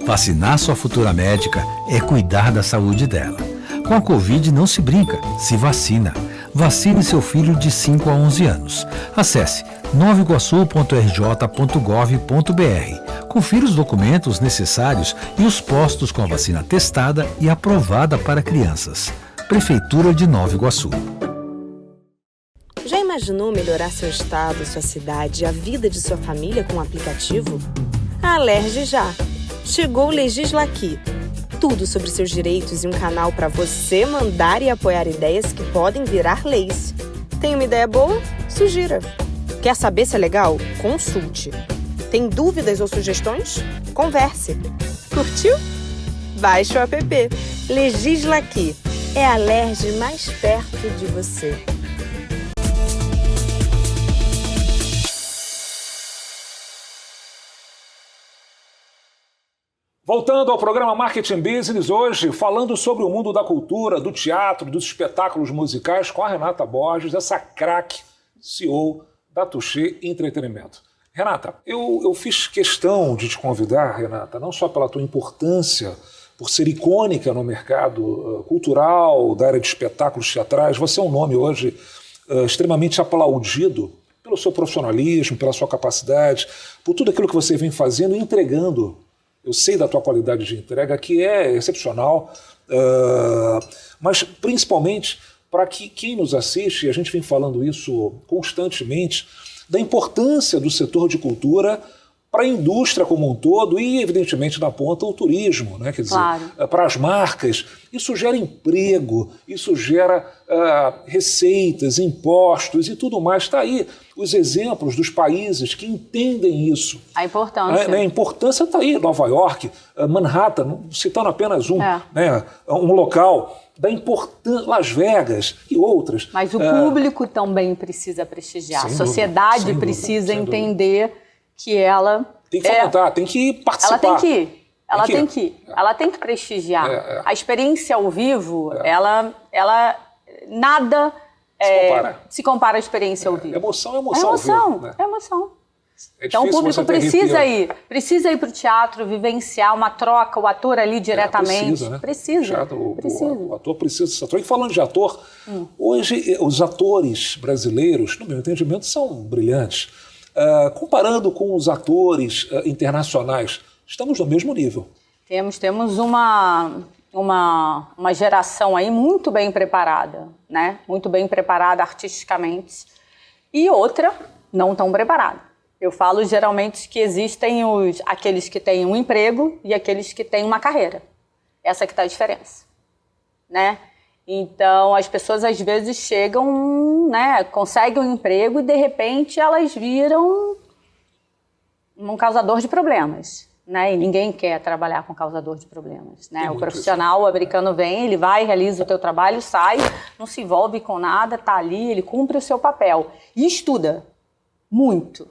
Vacinar sua futura médica é cuidar da saúde dela. Com a Covid não se brinca, se vacina. Vacine seu filho de 5 a 11 anos. Acesse novaiguaçu.rj.gov.br. Confira os documentos necessários e os postos com a vacina testada e aprovada para crianças. Prefeitura de Nova Iguaçu. Já imaginou melhorar seu estado, sua cidade e a vida de sua família com um aplicativo? A Alerj já! Chegou o Legislaqui. Tudo sobre seus direitos e um canal para você mandar e apoiar ideias que podem virar leis. Tem uma ideia boa? Sugira. Quer saber se é legal? Consulte. Tem dúvidas ou sugestões? Converse. Curtiu? Baixe o app. Legislaqui. É a Alerj mais perto de você. Voltando ao programa Marketing Business, hoje falando sobre o mundo da cultura, do teatro, dos espetáculos musicais, com a Renata Borges, essa craque CEO da Touché Entretenimento. Renata, eu fiz questão de te convidar, Renata, não só pela tua importância, por ser icônica no mercado cultural, da área de espetáculos teatrais. Você é um nome hoje extremamente aplaudido pelo seu profissionalismo, pela sua capacidade, por tudo aquilo que você vem fazendo e entregando. Eu sei da tua qualidade de entrega, que é excepcional, mas principalmente para que quem nos assiste, e a gente vem falando isso constantemente, da importância do setor de cultura para a indústria como um todo e, evidentemente, na ponta, o turismo, né? Quer dizer, Claro. Para as marcas. Isso gera emprego, isso gera receitas, impostos e tudo mais. Está aí os exemplos dos países que entendem isso. A importância. A importância está aí, Nova York, Manhattan, citando apenas um, um local da importância, Las Vegas e outras. Mas o público também precisa prestigiar. A sociedade precisa entender que ela... Tem que fomentar, tem que participar. Ela tem que ir. Ela tem que prestigiar. A experiência ao vivo, ela nada se compara à experiência ao vivo. Emoção é É emoção. emoção, né? é emoção. É Então o difícil público você ter arrepio. precisa ir para o teatro, vivenciar uma troca, o ator ali diretamente. Precisa, né? Precisa. O ator precisa. E falando de ator, hoje os atores brasileiros, no meu entendimento, são brilhantes. Comparando com os atores internacionais, estamos no mesmo nível. Temos uma geração aí muito bem preparada, né? Muito bem preparada artisticamente, e outra não tão preparada. Eu falo geralmente que existem aqueles que têm um emprego e aqueles que têm uma carreira. Essa que está a diferença, né? Então, as pessoas às vezes chegam, né, conseguem um emprego e de repente elas viram um causador de problemas, né? E ninguém quer trabalhar com causador de problemas, né? O profissional americano vem, ele vai, realiza o teu trabalho, sai, não se envolve com nada, tá ali, ele cumpre o seu papel e estuda muito,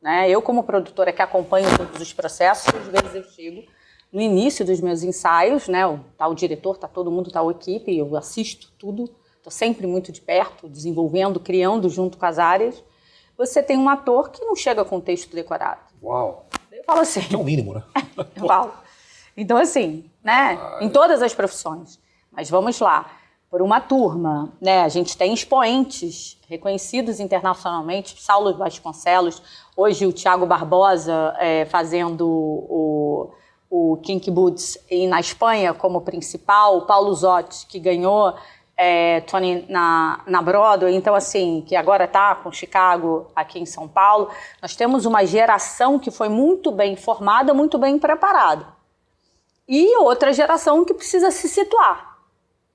né? Eu, como produtora que acompanho todos os processos, às vezes eu chego no início dos meus ensaios, né? Tá o diretor, tá todo mundo, tá a equipe, eu assisto tudo, estou sempre muito de perto, desenvolvendo, criando junto com as áreas. Você tem um ator que não chega com texto decorado. Uau! Eu falo assim... Que é o mínimo, né? Eu falo. Então, assim, né? Em todas as profissões. Mas vamos lá, por uma turma, né? A gente tem expoentes reconhecidos internacionalmente, Saulo Vasconcelos, hoje o Thiago Barbosa fazendo o Kinky Boots na Espanha como principal, o Paulo Zotti, que ganhou Tony na Broadway, então assim, que agora está com Chicago aqui em São Paulo. Nós temos uma geração que foi muito bem formada, muito bem preparada. E outra geração que precisa se situar.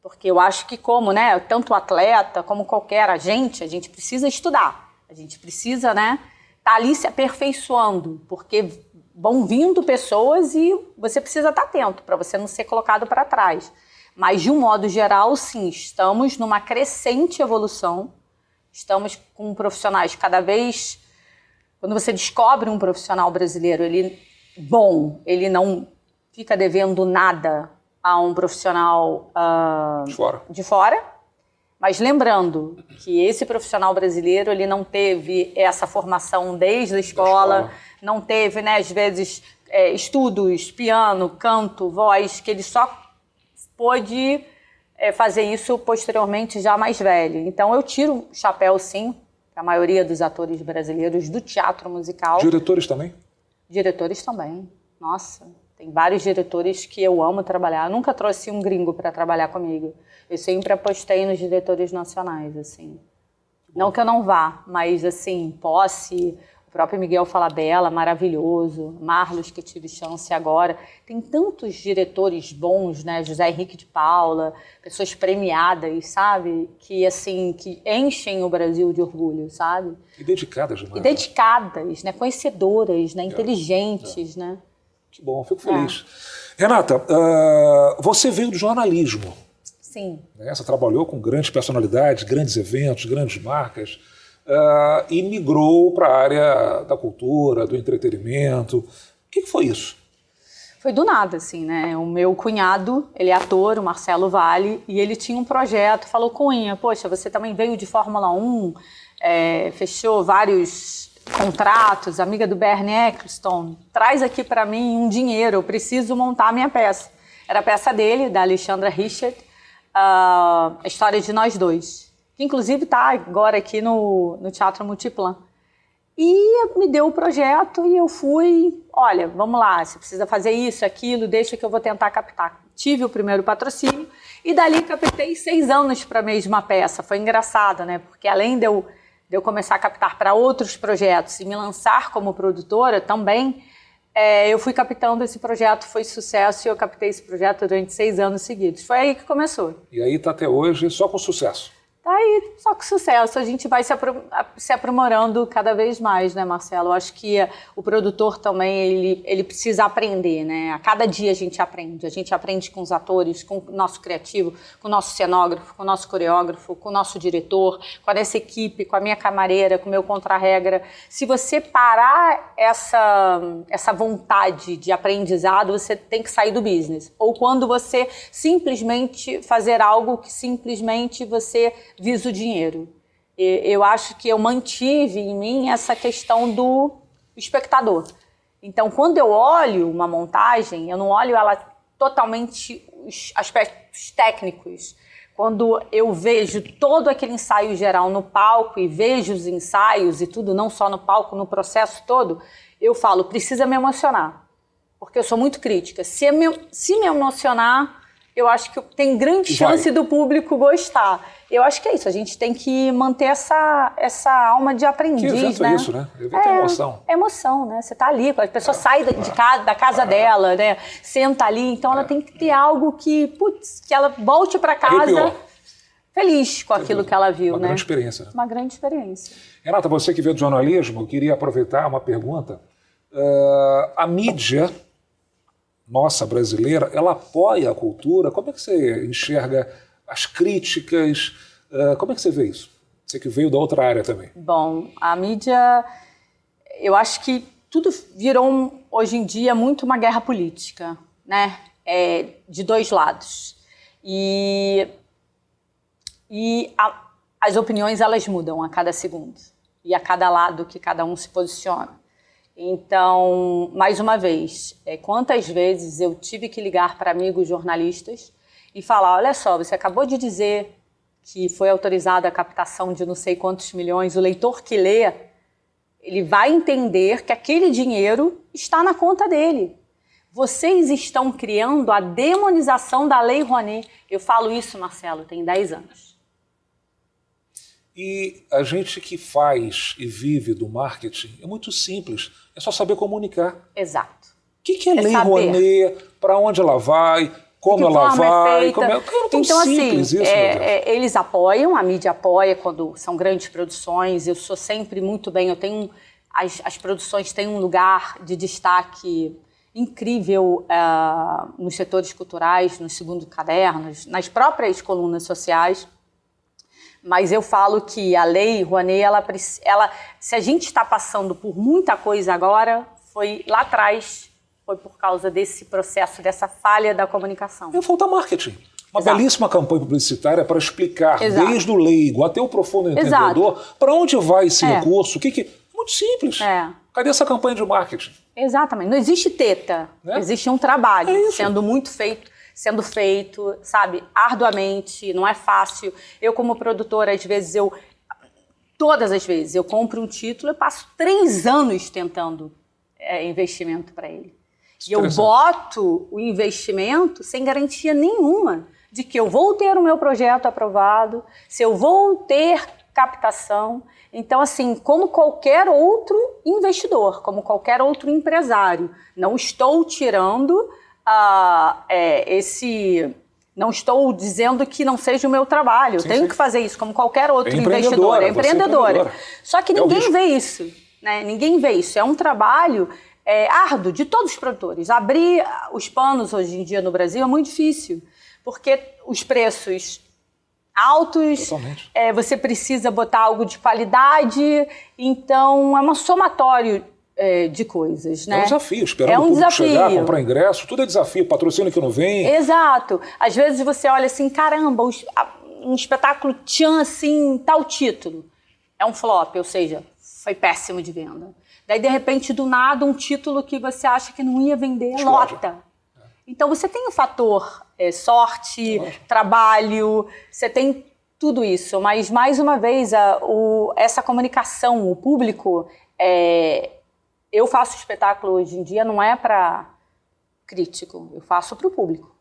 Porque eu acho que como, né, tanto o atleta como qualquer a gente precisa estudar. A gente precisa, né, tá ali se aperfeiçoando, porque vão vindo pessoas e você precisa estar atento para você não ser colocado para trás. Mas, de um modo geral, sim, estamos numa crescente evolução. Estamos com profissionais cada vez... Quando você descobre um profissional brasileiro, ele não fica devendo nada a um profissional de fora. Mas lembrando que esse profissional brasileiro, ele não teve essa formação desde a escola, não teve, né, às vezes, estudos, piano, canto, voz, que ele só pôde fazer isso posteriormente já mais velho. Então eu tiro o chapéu, sim, para a maioria dos atores brasileiros do teatro musical. Diretores também? Diretores também. Nossa, tem vários diretores que eu amo trabalhar. Eu nunca trouxe um gringo para trabalhar comigo. Eu sempre apostei nos diretores nacionais, assim. Não que eu não vá, mas, assim, Posse, o próprio Miguel Falabella, maravilhoso, Marlos, que eu tive chance agora. Tem tantos diretores bons, né? José Henrique de Paula, pessoas premiadas, sabe? Que, assim, que enchem o Brasil de orgulho, sabe? E dedicadas demais. E dedicadas, né? Conhecedoras, né? Inteligentes, né? Que bom, fico feliz. Renata, você veio do jornalismo. Sim. Né? Você trabalhou com grandes personalidades, grandes eventos, grandes marcas, e migrou para a área da cultura, do entretenimento. O que foi isso? Foi do nada, assim, né? O meu cunhado, ele é ator, o Marcelo Valle, e ele tinha um projeto, falou, Cunha, poxa, você também veio de Fórmula 1, fechou vários contratos, amiga do Bernie Ecclestone, traz aqui para mim um dinheiro, eu preciso montar a minha peça. Era a peça dele, da Alexandra Richard, a história de nós dois, que inclusive está agora aqui no Teatro Multiplan. E me deu o projeto e eu fui, olha, vamos lá, você precisa fazer isso, aquilo, deixa que eu vou tentar captar. Tive o primeiro patrocínio e dali captei 6 anos para a mesma peça. Foi engraçado, né? Porque além de eu começar a captar para outros projetos e me lançar como produtora também, eu fui captando esse projeto, foi sucesso e eu captei esse projeto durante 6 anos seguidos. Foi aí que começou. E aí está até hoje só com sucesso. Tá aí, só com sucesso. A gente vai se aprimorando cada vez mais, né, Marcelo? Eu acho que o produtor também, ele precisa aprender, né? A cada dia a gente aprende. A gente aprende com os atores, com o nosso criativo, com o nosso cenógrafo, com o nosso coreógrafo, com o nosso diretor, com a nossa equipe, com a minha camareira, com o meu contra-regra. Se você parar essa vontade de aprendizado, você tem que sair do business. Ou quando você simplesmente fazer algo que simplesmente você visa o dinheiro. Eu acho que eu mantive em mim essa questão do espectador. Então, quando eu olho uma montagem, eu não olho ela totalmente os aspectos técnicos. Quando eu vejo todo aquele ensaio geral no palco e vejo os ensaios e tudo, não só no palco, no processo todo, eu falo, precisa me emocionar. Porque eu sou muito crítica. Se me emocionar, eu acho que tem grande chance do público gostar. Eu acho que é isso, a gente tem que manter essa alma de aprendiz, que evento né? É isso, né? Evento é emoção. É emoção, né? Você tá ali, a pessoa sai da casa dela, né? Senta ali, então ela tem que ter algo que ela volte para casa Arrepiou. Feliz com aquilo que ela viu, Uma né? grande experiência. Né? Uma grande experiência. Renata, você que veio do jornalismo, eu queria aproveitar uma pergunta. A mídia nossa brasileira, ela apoia a cultura? Como é que você enxerga as críticas? Como é que você vê isso? Você que veio da outra área também. Bom, a mídia, eu acho que tudo virou, hoje em dia, muito uma guerra política, né? De dois lados. E as opiniões, elas mudam a cada segundo. E a cada lado que cada um se posiciona. Então, mais uma vez, quantas vezes eu tive que ligar para amigos jornalistas e falar, olha só, você acabou de dizer que foi autorizada a captação de não sei quantos milhões, o leitor que lê, ele vai entender que aquele dinheiro está na conta dele. Vocês estão criando a demonização da Lei Rouanet. Eu falo isso, Marcelo, tem 10 anos. E a gente que faz e vive do marketing é muito simples, é só saber comunicar. Exato. O que é Lei Rouanet, para onde ela vai, como ela vai, como é tão então, simples assim, isso, eles apoiam, a mídia apoia quando são grandes produções, eu sou sempre muito bem, eu tenho, as produções têm um lugar de destaque incrível nos setores culturais, nos segundos cadernos, nas próprias colunas sociais. Mas eu falo que a Lei Rouanet, se a gente está passando por muita coisa agora, foi lá atrás, foi por causa desse processo, dessa falha da comunicação. Falta marketing. Uma belíssima campanha publicitária para explicar, desde o leigo até o profundo entendedor, para onde vai esse recurso, muito simples. Cadê essa campanha de marketing? Exatamente. Não existe teta, existe um trabalho sendo feito, sabe, arduamente, não é fácil. Eu, como produtora, todas as vezes, eu compro um título, eu passo 3 anos tentando investimento para ele. E eu boto o investimento sem garantia nenhuma de que eu vou ter o meu projeto aprovado, se eu vou ter captação. Então, assim, como qualquer outro investidor, como qualquer outro empresário, não estou tirando não estou dizendo que não seja o meu trabalho. Eu tenho que fazer isso, como qualquer outro investidor. É empreendedora. Só que ninguém vê isso. Né? Ninguém vê isso. É um trabalho árduo de todos os produtores. Abrir os panos hoje em dia no Brasil é muito difícil, porque os preços altos, você precisa botar algo de qualidade, então é um somatório de coisas, né? É um desafio, esperando o público chegar, comprar ingresso, tudo é desafio, patrocínio que não vem. Exato. Às vezes você olha assim, caramba, um espetáculo tinha assim, tal título. É um flop, ou seja, foi péssimo de venda. Daí, de repente, do nada, um título que você acha que não ia vender, lota. Então, você tem o fator sorte, trabalho, você tem tudo isso. Mas, mais uma vez, essa comunicação, o público... Eu faço espetáculo hoje em dia, não é para crítico, eu faço para o público.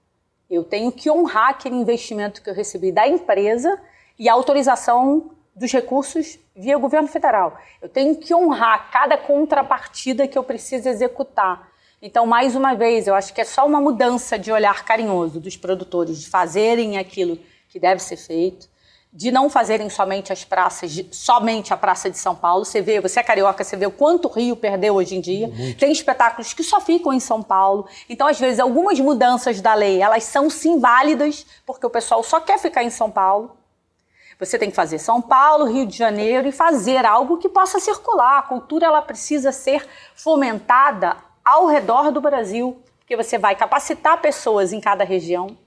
Eu tenho que honrar aquele investimento que eu recebi da empresa e a autorização dos recursos via governo federal. Eu tenho que honrar cada contrapartida que eu preciso executar. Então, mais uma vez, eu acho que é só uma mudança de olhar carinhoso dos produtores, de fazerem aquilo que deve ser feito, de não fazerem somente somente a Praça de São Paulo. Você é carioca, você vê o quanto o Rio perdeu hoje em dia. Muito. Tem espetáculos que só ficam em São Paulo. Então, às vezes, algumas mudanças da lei, elas são sim válidas, porque o pessoal só quer ficar em São Paulo. Você tem que fazer São Paulo, Rio de Janeiro e fazer algo que possa circular. A cultura, ela precisa ser fomentada ao redor do Brasil, porque você vai capacitar pessoas em cada região.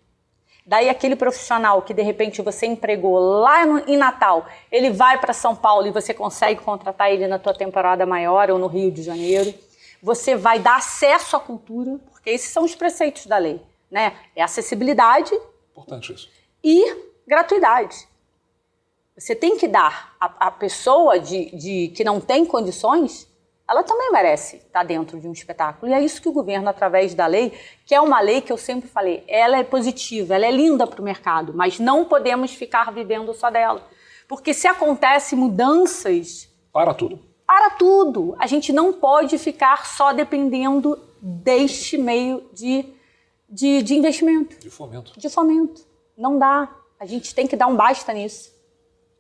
Daí aquele profissional que de repente você empregou lá em Natal, ele vai para São Paulo e você consegue contratar ele na tua temporada maior ou no Rio de Janeiro. Você vai dar acesso à cultura, porque esses são os preceitos da lei, né? É acessibilidade. Importante isso. E gratuidade. Você tem que dar a pessoa que não tem condições, ela também merece estar dentro de um espetáculo. E é isso que o governo, através da lei, que é uma lei que eu sempre falei, ela é positiva, ela é linda para o mercado, mas não podemos ficar vivendo só dela. Porque se acontecem mudanças... Para tudo. Para tudo. A gente não pode ficar só dependendo deste meio de investimento. De fomento. De fomento. Não dá. A gente tem que dar um basta nisso.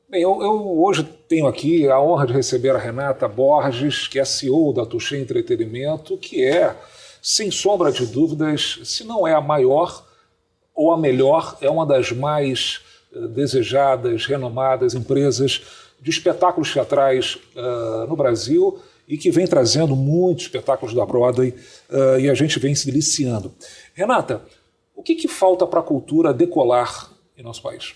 Bem, eu hoje tenho aqui a honra de receber a Renata Borges, que é CEO da Touché Entretenimento, que é, sem sombra de dúvidas, se não é a maior ou a melhor, é uma das mais desejadas, renomadas empresas de espetáculos teatrais no Brasil e que vem trazendo muitos espetáculos da Broadway e a gente vem se deliciando. Renata, o que falta para a cultura decolar em nosso país?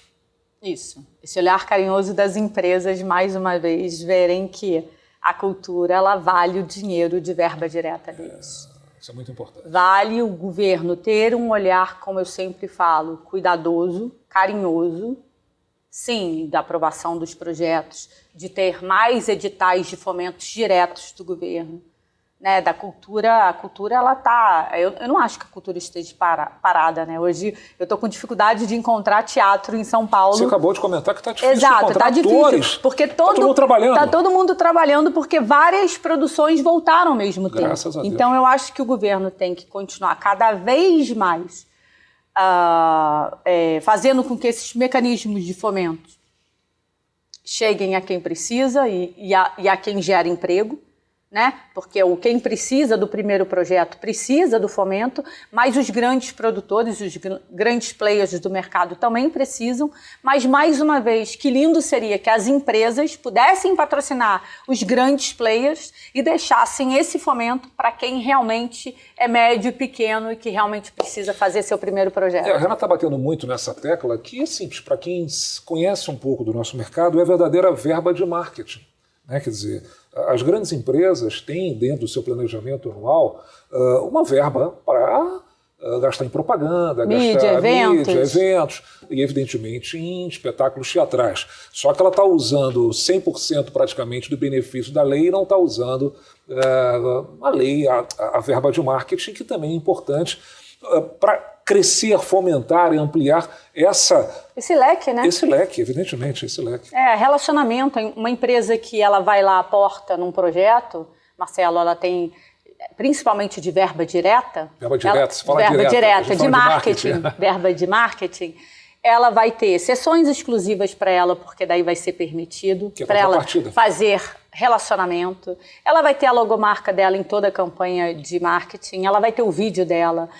Isso. Esse olhar carinhoso das empresas, mais uma vez, verem que a cultura ela vale o dinheiro de verba direta deles. Isso é muito importante. Vale o governo ter um olhar, como eu sempre falo, cuidadoso, carinhoso, sim, da aprovação dos projetos, de ter mais editais de fomentos diretos do governo, né, da cultura. A cultura, ela tá... Eu não acho que a cultura esteja parada, né? Hoje eu estou com dificuldade de encontrar teatro em São Paulo. Você acabou de comentar que está difícil Exato, encontrar está difícil, atores. porque Tá todo mundo trabalhando. Tá todo mundo trabalhando, porque várias produções voltaram ao mesmo tempo. Graças a Deus. Então eu acho que o governo tem que continuar cada vez mais fazendo com que esses mecanismos de fomento cheguem a quem precisa e a quem gera emprego, né? Porque quem precisa do primeiro projeto precisa do fomento, mas os grandes produtores, os grandes players do mercado também precisam. Mas, mais uma vez, que lindo seria que as empresas pudessem patrocinar os grandes players e deixassem esse fomento para quem realmente é médio e pequeno e que realmente precisa fazer seu primeiro projeto. A Renata está batendo muito nessa tecla que é simples, para quem conhece um pouco do nosso mercado, é verdadeira verba de marketing, né? Quer dizer, as grandes empresas têm dentro do seu planejamento anual uma verba para gastar em propaganda, mídia, eventos e, evidentemente, em espetáculos teatrais. Só que ela está usando 100% praticamente do benefício da lei e não está usando a lei, a verba de marketing, que também é importante para crescer, fomentar e ampliar esse leque, né? Esse leque, evidentemente, esse leque. Relacionamento. Uma empresa que ela vai lá, aporta num projeto, Marcelo, ela tem, principalmente de verba direta. Verba direta, você fala verba direta, de marketing. Verba de marketing. Ela vai ter sessões exclusivas para ela, porque daí vai ser permitido para ela fazer relacionamento. Ela vai ter a logomarca dela em toda a campanha de marketing. Ela vai ter o vídeo dela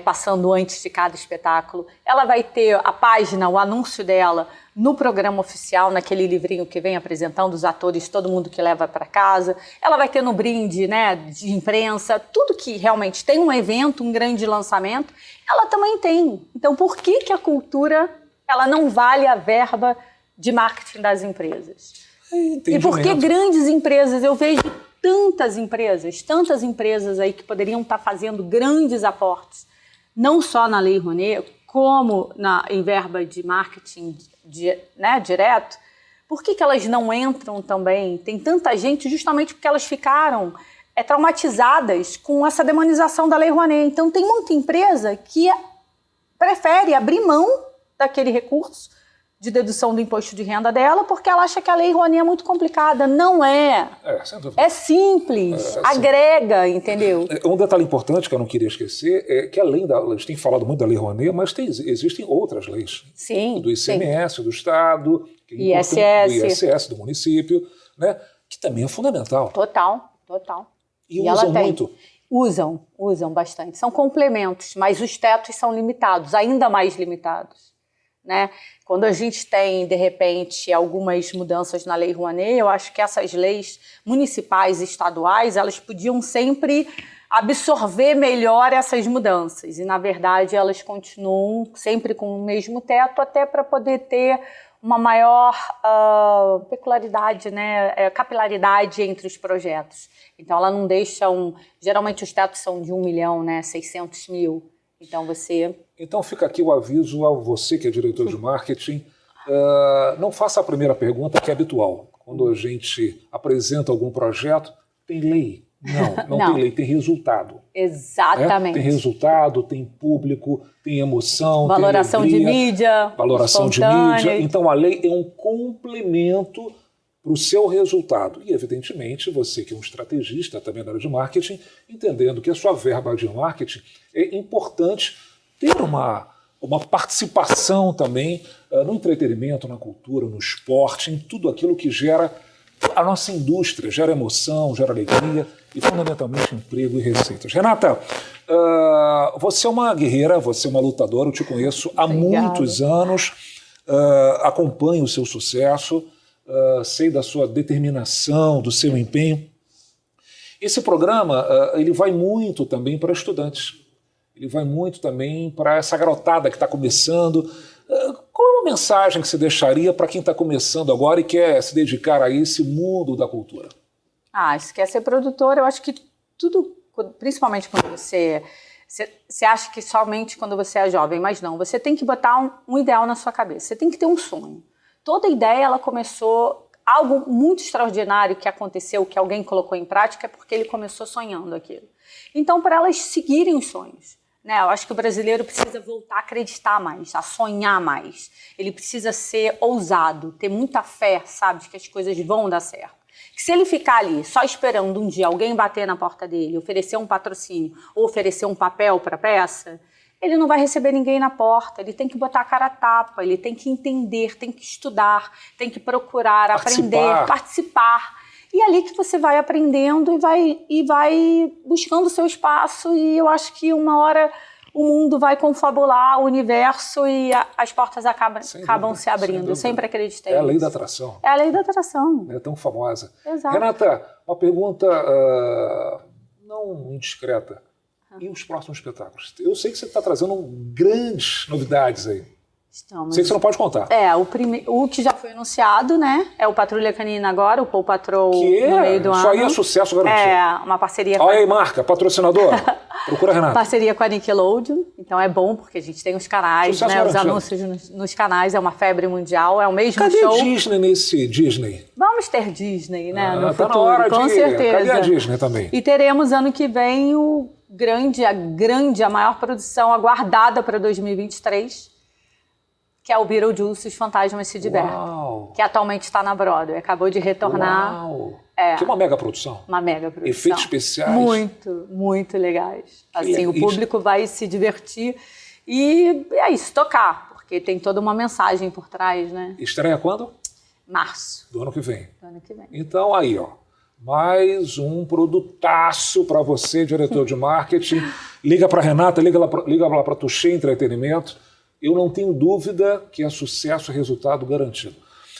passando antes de cada espetáculo. Ela vai ter a página, o anúncio dela no programa oficial, naquele livrinho que vem apresentando os atores, todo mundo que leva para casa. Ela vai ter no brinde, né, de imprensa, tudo que realmente tem um evento, um grande lançamento, ela também tem. Então, por que a cultura ela não vale a verba de marketing das empresas? E por que grandes empresas? Eu vejo tantas empresas aí que poderiam estar fazendo grandes aportes, não só na Lei Rouanet, como em verba de marketing direto. Por que elas não entram também? Tem tanta gente justamente porque elas ficaram traumatizadas com essa demonização da Lei Rouanet. Então, tem muita empresa que prefere abrir mão daquele recurso de dedução do imposto de renda dela porque ela acha que a Lei Rouanet é muito complicada. Não é. É simples. Agrega, entendeu? Um detalhe importante que eu não queria esquecer é que além a gente tem falado muito da Lei Rouanet, mas existem outras leis. Sim. Do ICMS, do Estado, do ISS, do município, né, que também é fundamental. Total. E usam muito? Usam bastante. São complementos, mas os tetos são limitados, ainda mais limitados, né? Quando a gente tem, de repente, algumas mudanças na Lei Rouanet, eu acho que essas leis municipais e estaduais, elas podiam sempre absorver melhor essas mudanças. E, na verdade, elas continuam sempre com o mesmo teto, até para poder ter uma maior peculiaridade, né, capilaridade entre os projetos. Então, ela não deixa geralmente os tetos são de 1 milhão, né, 600 mil. Então fica aqui o aviso a você que é diretor de marketing. Não faça a primeira pergunta, que é habitual. Quando a gente apresenta algum projeto, tem lei? Não tem lei, tem resultado. Exatamente. Tem resultado, tem público, tem emoção, valoração tem alegria, de mídia. Valoração de mídia. Então a lei é um complemento para o seu resultado. E, evidentemente, você que é um estrategista também na área de marketing, entendendo que a sua verba de marketing é importante ter uma participação também no entretenimento, na cultura, no esporte, em tudo aquilo que gera a nossa indústria, gera emoção, gera alegria e, fundamentalmente, emprego e receitas. Renata, você é uma guerreira, você é uma lutadora, eu te conheço há muitos anos, acompanho o seu sucesso, sei da sua determinação, do seu empenho. Esse programa ele vai muito também para estudantes, ele vai muito também para essa garotada que está começando. Qual é uma mensagem que você deixaria para quem está começando agora e quer se dedicar a esse mundo da cultura? Se quer ser produtor, eu acho que tudo, principalmente quando você acha que somente quando você é jovem, mas não, você tem que botar um ideal na sua cabeça, você tem que ter um sonho. Toda ideia, ela começou, algo muito extraordinário que aconteceu, que alguém colocou em prática, é porque ele começou sonhando aquilo. Então, para elas seguirem os sonhos, né? Eu acho que o brasileiro precisa voltar a acreditar mais, a sonhar mais. Ele precisa ser ousado, ter muita fé, sabe, de que as coisas vão dar certo. Que se ele ficar ali só esperando um dia alguém bater na porta dele, oferecer um patrocínio ou oferecer um papel para a peça, ele não vai receber ninguém na porta, ele tem que botar a cara a tapa, ele tem que entender, tem que estudar, tem que procurar, aprender, participar. E é ali que você vai aprendendo e vai buscando o seu espaço, e eu acho que uma hora o mundo vai confabular o universo e as portas acabam se abrindo. Eu sempre acreditei nisso. É a lei da atração. É a lei da atração. É tão famosa. Exato. Renata, uma pergunta não indiscreta. E os próximos espetáculos? Eu sei que você está trazendo grandes novidades aí. Estamos. Sei que você não pode contar. O que já foi anunciado, né? É o Patrulha Canina agora, o Paw Patrol no meio do ano. Isso aí é sucesso garantido. Uma parceria Olha aí, marca, patrocinador. Procura a Renata. Parceria com a Nickelodeon. Então é bom, porque a gente tem os canais, Sucesso né? Os garantido. anúncios nos canais, é uma febre mundial, é o mesmo Cadê show. Disney nesse Disney? Vamos ter Disney, né? No Tá futuro, na hora com certeza. Cadê a Disney também? E teremos ano que vem a maior produção aguardada para 2023, que é o Beetlejuice, Os Fantasmas Se Divertem, que atualmente está na Broadway. Acabou de retornar. Uau. Que é uma mega produção. Uma mega produção. Efeitos especiais. Muito, muito legais. Assim, o público vai se divertir e é isso, tocar, porque tem toda uma mensagem por trás, né? Estreia quando? Março. Do ano que vem. Do ano que vem. Então aí, ó. Mais um produtaço para você, diretor de marketing. Liga para Renata, liga lá para Touché Entretenimento. Eu não tenho dúvida que é sucesso e resultado garantido.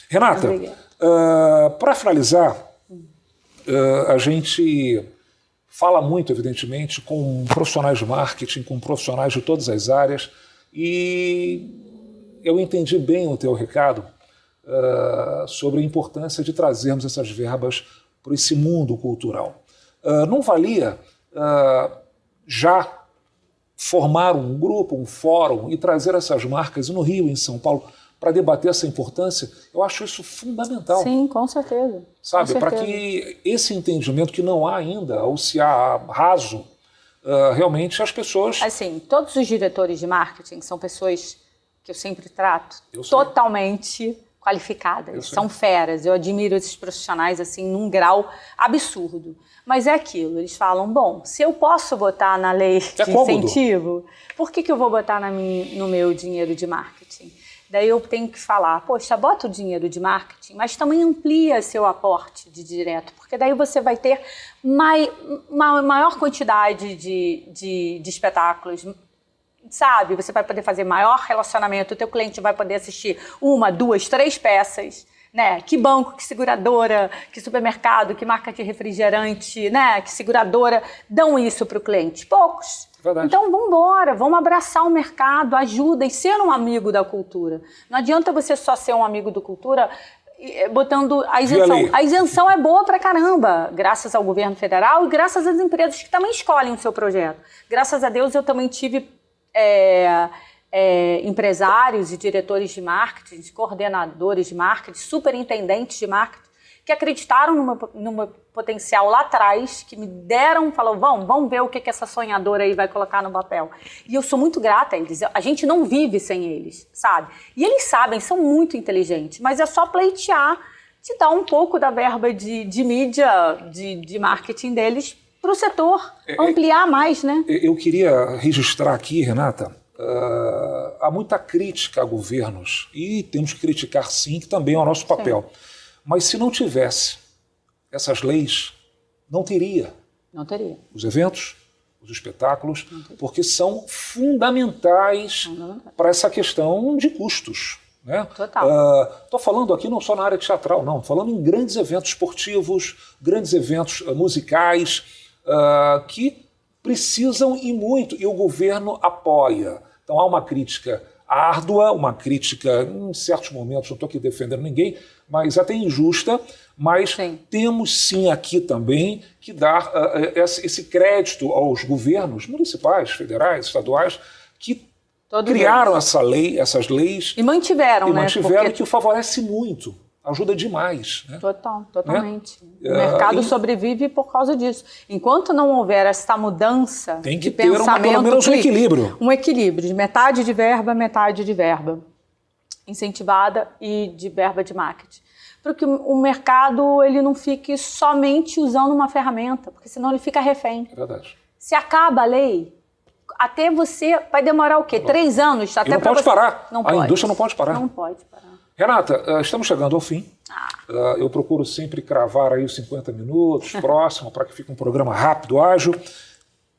Renata, para finalizar, a gente fala muito, evidentemente, com profissionais de marketing, com profissionais de todas as áreas, e eu entendi bem o teu recado sobre a importância de trazermos essas verbas para esse mundo cultural. Não valia já formar um grupo, um fórum e trazer essas marcas no Rio, em São Paulo, para debater essa importância? Eu acho isso fundamental. Sim, com certeza. Sabe, para que esse entendimento que não há ainda, ou se há raso, realmente as pessoas... Assim, todos os diretores de marketing são pessoas que eu sempre trato totalmente qualificadas, são feras. Eu admiro esses profissionais assim num grau absurdo. Mas é aquilo, eles falam, bom, se eu posso botar na lei de incentivo, por que eu vou botar no meu dinheiro de marketing? Daí eu tenho que falar, poxa, bota o dinheiro de marketing, mas também amplia seu aporte de direto, porque daí você vai ter maior quantidade de espetáculos, sabe? Você vai poder fazer maior relacionamento, o teu cliente vai poder assistir 1, 2, 3 peças, né? Que banco, que seguradora, que supermercado, que marca de refrigerante, né? Que seguradora dão isso para o cliente? Poucos. Verdade. Então vamos embora, vamos abraçar o mercado, ajuda e ser um amigo da cultura. Não adianta você só ser um amigo da cultura botando a isenção. A isenção é boa pra caramba, graças ao governo federal e graças às empresas que também escolhem o seu projeto. Graças a Deus eu também tive empresários e diretores de marketing, coordenadores de marketing, superintendentes de marketing, que acreditaram no meu potencial lá atrás, que me deram, falaram, vamos ver o que essa sonhadora aí vai colocar no papel. E eu sou muito grata a eles, a gente não vive sem eles, sabe? E eles sabem, são muito inteligentes, mas é só pleitear, de dar um pouco da verba de mídia, de marketing deles para o setor, ampliar mais, né? Eu queria registrar aqui, Renata, há muita crítica a governos, e temos que criticar sim, que também é o nosso papel. Sim. Mas se não tivesse essas leis, não teria. Não teria. Os eventos, os espetáculos, porque são fundamentais para essa questão de custos. Né? Total. Estou falando aqui não só na área teatral, não. Falando em grandes eventos esportivos, grandes eventos musicais, que precisam e muito, e o governo apoia. Então há uma crítica árdua, uma crítica, em certos momentos, não estou aqui defendendo ninguém, mas até injusta, mas Sim. temos sim aqui também que dar esse crédito aos governos municipais, federais, estaduais, que criaram essas leis E mantiveram, né? mantiveram, Porque... que o favorece muito, ajuda demais. Né? Totalmente. O mercado sobrevive por causa disso. Enquanto não houver essa mudança tem que de ter pensamento, pelo menos um equilíbrio. Um equilíbrio de metade de verba incentivada e de verba de marketing. Para que o mercado ele não fique somente usando uma ferramenta, porque senão ele fica refém. É verdade. Se acaba a lei, até você vai demorar o quê? 3 anos? Até não pode parar. Não a pode. indústria não pode parar. Não pode parar. Renata, estamos chegando ao fim. Eu procuro sempre cravar aí os 50 minutos, próximo, para que fique um programa rápido, ágil.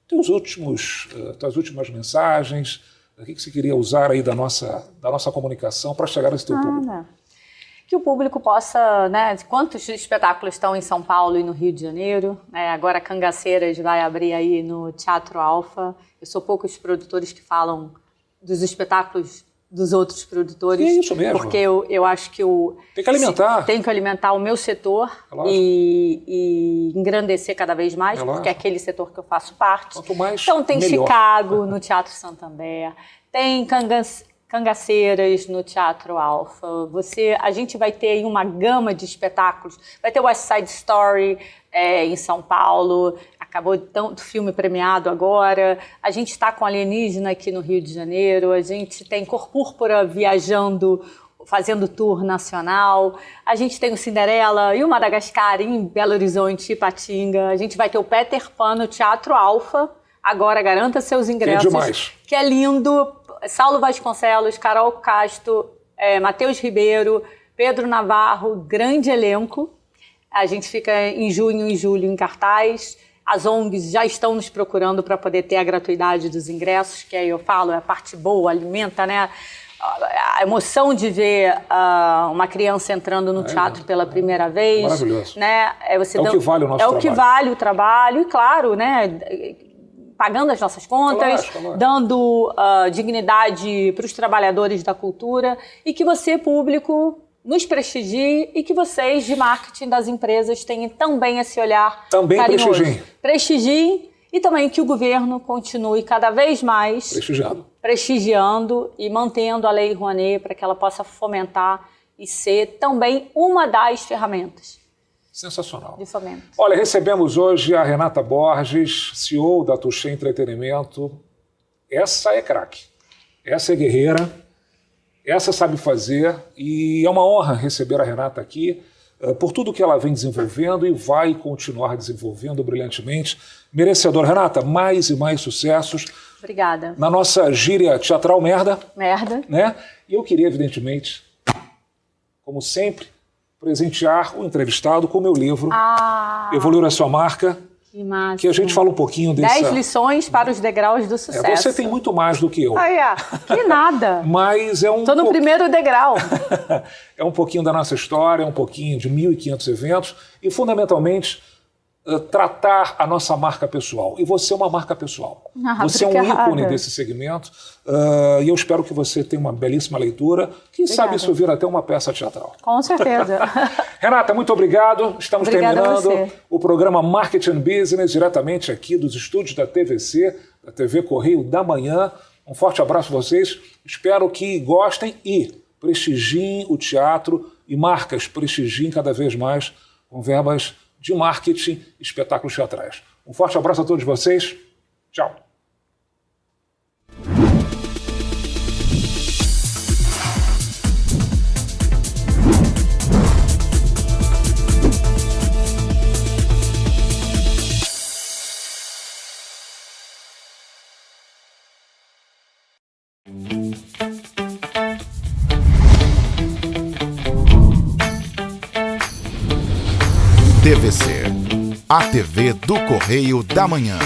Tuas últimas mensagens, o que você queria usar aí da nossa comunicação para chegar nesse teu público? Que o público possa, né, quantos espetáculos estão em São Paulo e no Rio de Janeiro, né, agora Cangaceiras vai abrir aí no Teatro Alfa. Eu sou poucos produtores que falam dos espetáculos dos outros produtores. É isso mesmo. Porque eu acho que tem que alimentar. Tem que alimentar o meu setor e engrandecer cada vez mais, porque é aquele setor que eu faço parte. Quanto mais, então tem melhor. Chicago no Teatro Santander, tem Cangaceiras no Teatro Alfa. A gente vai ter aí uma gama de espetáculos. Vai ter o West Side Story em São Paulo. Acabou tanto filme premiado agora. A gente está com Alienígena aqui no Rio de Janeiro. A gente tem Cor Púrpura viajando, fazendo tour nacional. A gente tem o Cinderela e o Madagascar em Belo Horizonte e Ipatinga. A gente vai ter o Peter Pan no Teatro Alfa. Agora garanta seus ingressos. Que é demais. Que é lindo. Saulo Vasconcelos, Carol Castro, Matheus Ribeiro, Pedro Navarro, grande elenco. A gente fica em junho e julho em cartaz. As ONGs já estão nos procurando para poder ter a gratuidade dos ingressos, que aí eu falo, é a parte boa, alimenta, né? A emoção de ver uma criança entrando no teatro pela primeira vez. Maravilhoso. Né? O que vale o nosso trabalho. É o que vale o trabalho. E claro, né? Pagando as nossas contas, claro. Dando dignidade para os trabalhadores da cultura e que você, público, nos prestigie e que vocês, de marketing das empresas, tenham também esse olhar carinhoso. Prestigiem e também que o governo continue cada vez mais prestigiando e mantendo a Lei Rouanet para que ela possa fomentar e ser também uma das ferramentas. Sensacional. De fomento. Olha, recebemos hoje a Renata Borges, CEO da Touché Entretenimento. Essa é craque, essa é guerreira, essa sabe fazer e é uma honra receber a Renata aqui por tudo que ela vem desenvolvendo e vai continuar desenvolvendo brilhantemente. Merecedora. Renata, mais e mais sucessos. Obrigada. Na nossa gíria teatral merda. Merda. Né? E eu queria, evidentemente, como sempre, presentear o entrevistado com o meu livro Evoluir a Sua Marca, que massa. Que a gente fala um pouquinho dessa... 10 lições para os degraus do sucesso. Você tem muito mais do que eu. Que nada. Mas é Estou no primeiro degrau. É um pouquinho da nossa história, um pouquinho de 1.500 eventos e, fundamentalmente, tratar a nossa marca pessoal. E você é uma marca pessoal. Você obrigada. É um ícone desse segmento e eu espero que você tenha uma belíssima leitura. Quem sabe isso vira até uma peça teatral. Com certeza. Renata, muito obrigado. Estamos Obrigada terminando o programa Marketing Business diretamente aqui dos estúdios da TVC, da TV Correio da Manhã. Um forte abraço a vocês. Espero que gostem e prestigiem o teatro e marcas prestigiem cada vez mais com verbas de marketing e espetáculos teatrais. Um forte abraço a todos vocês. Tchau. TVC, a TV do Correio da Manhã.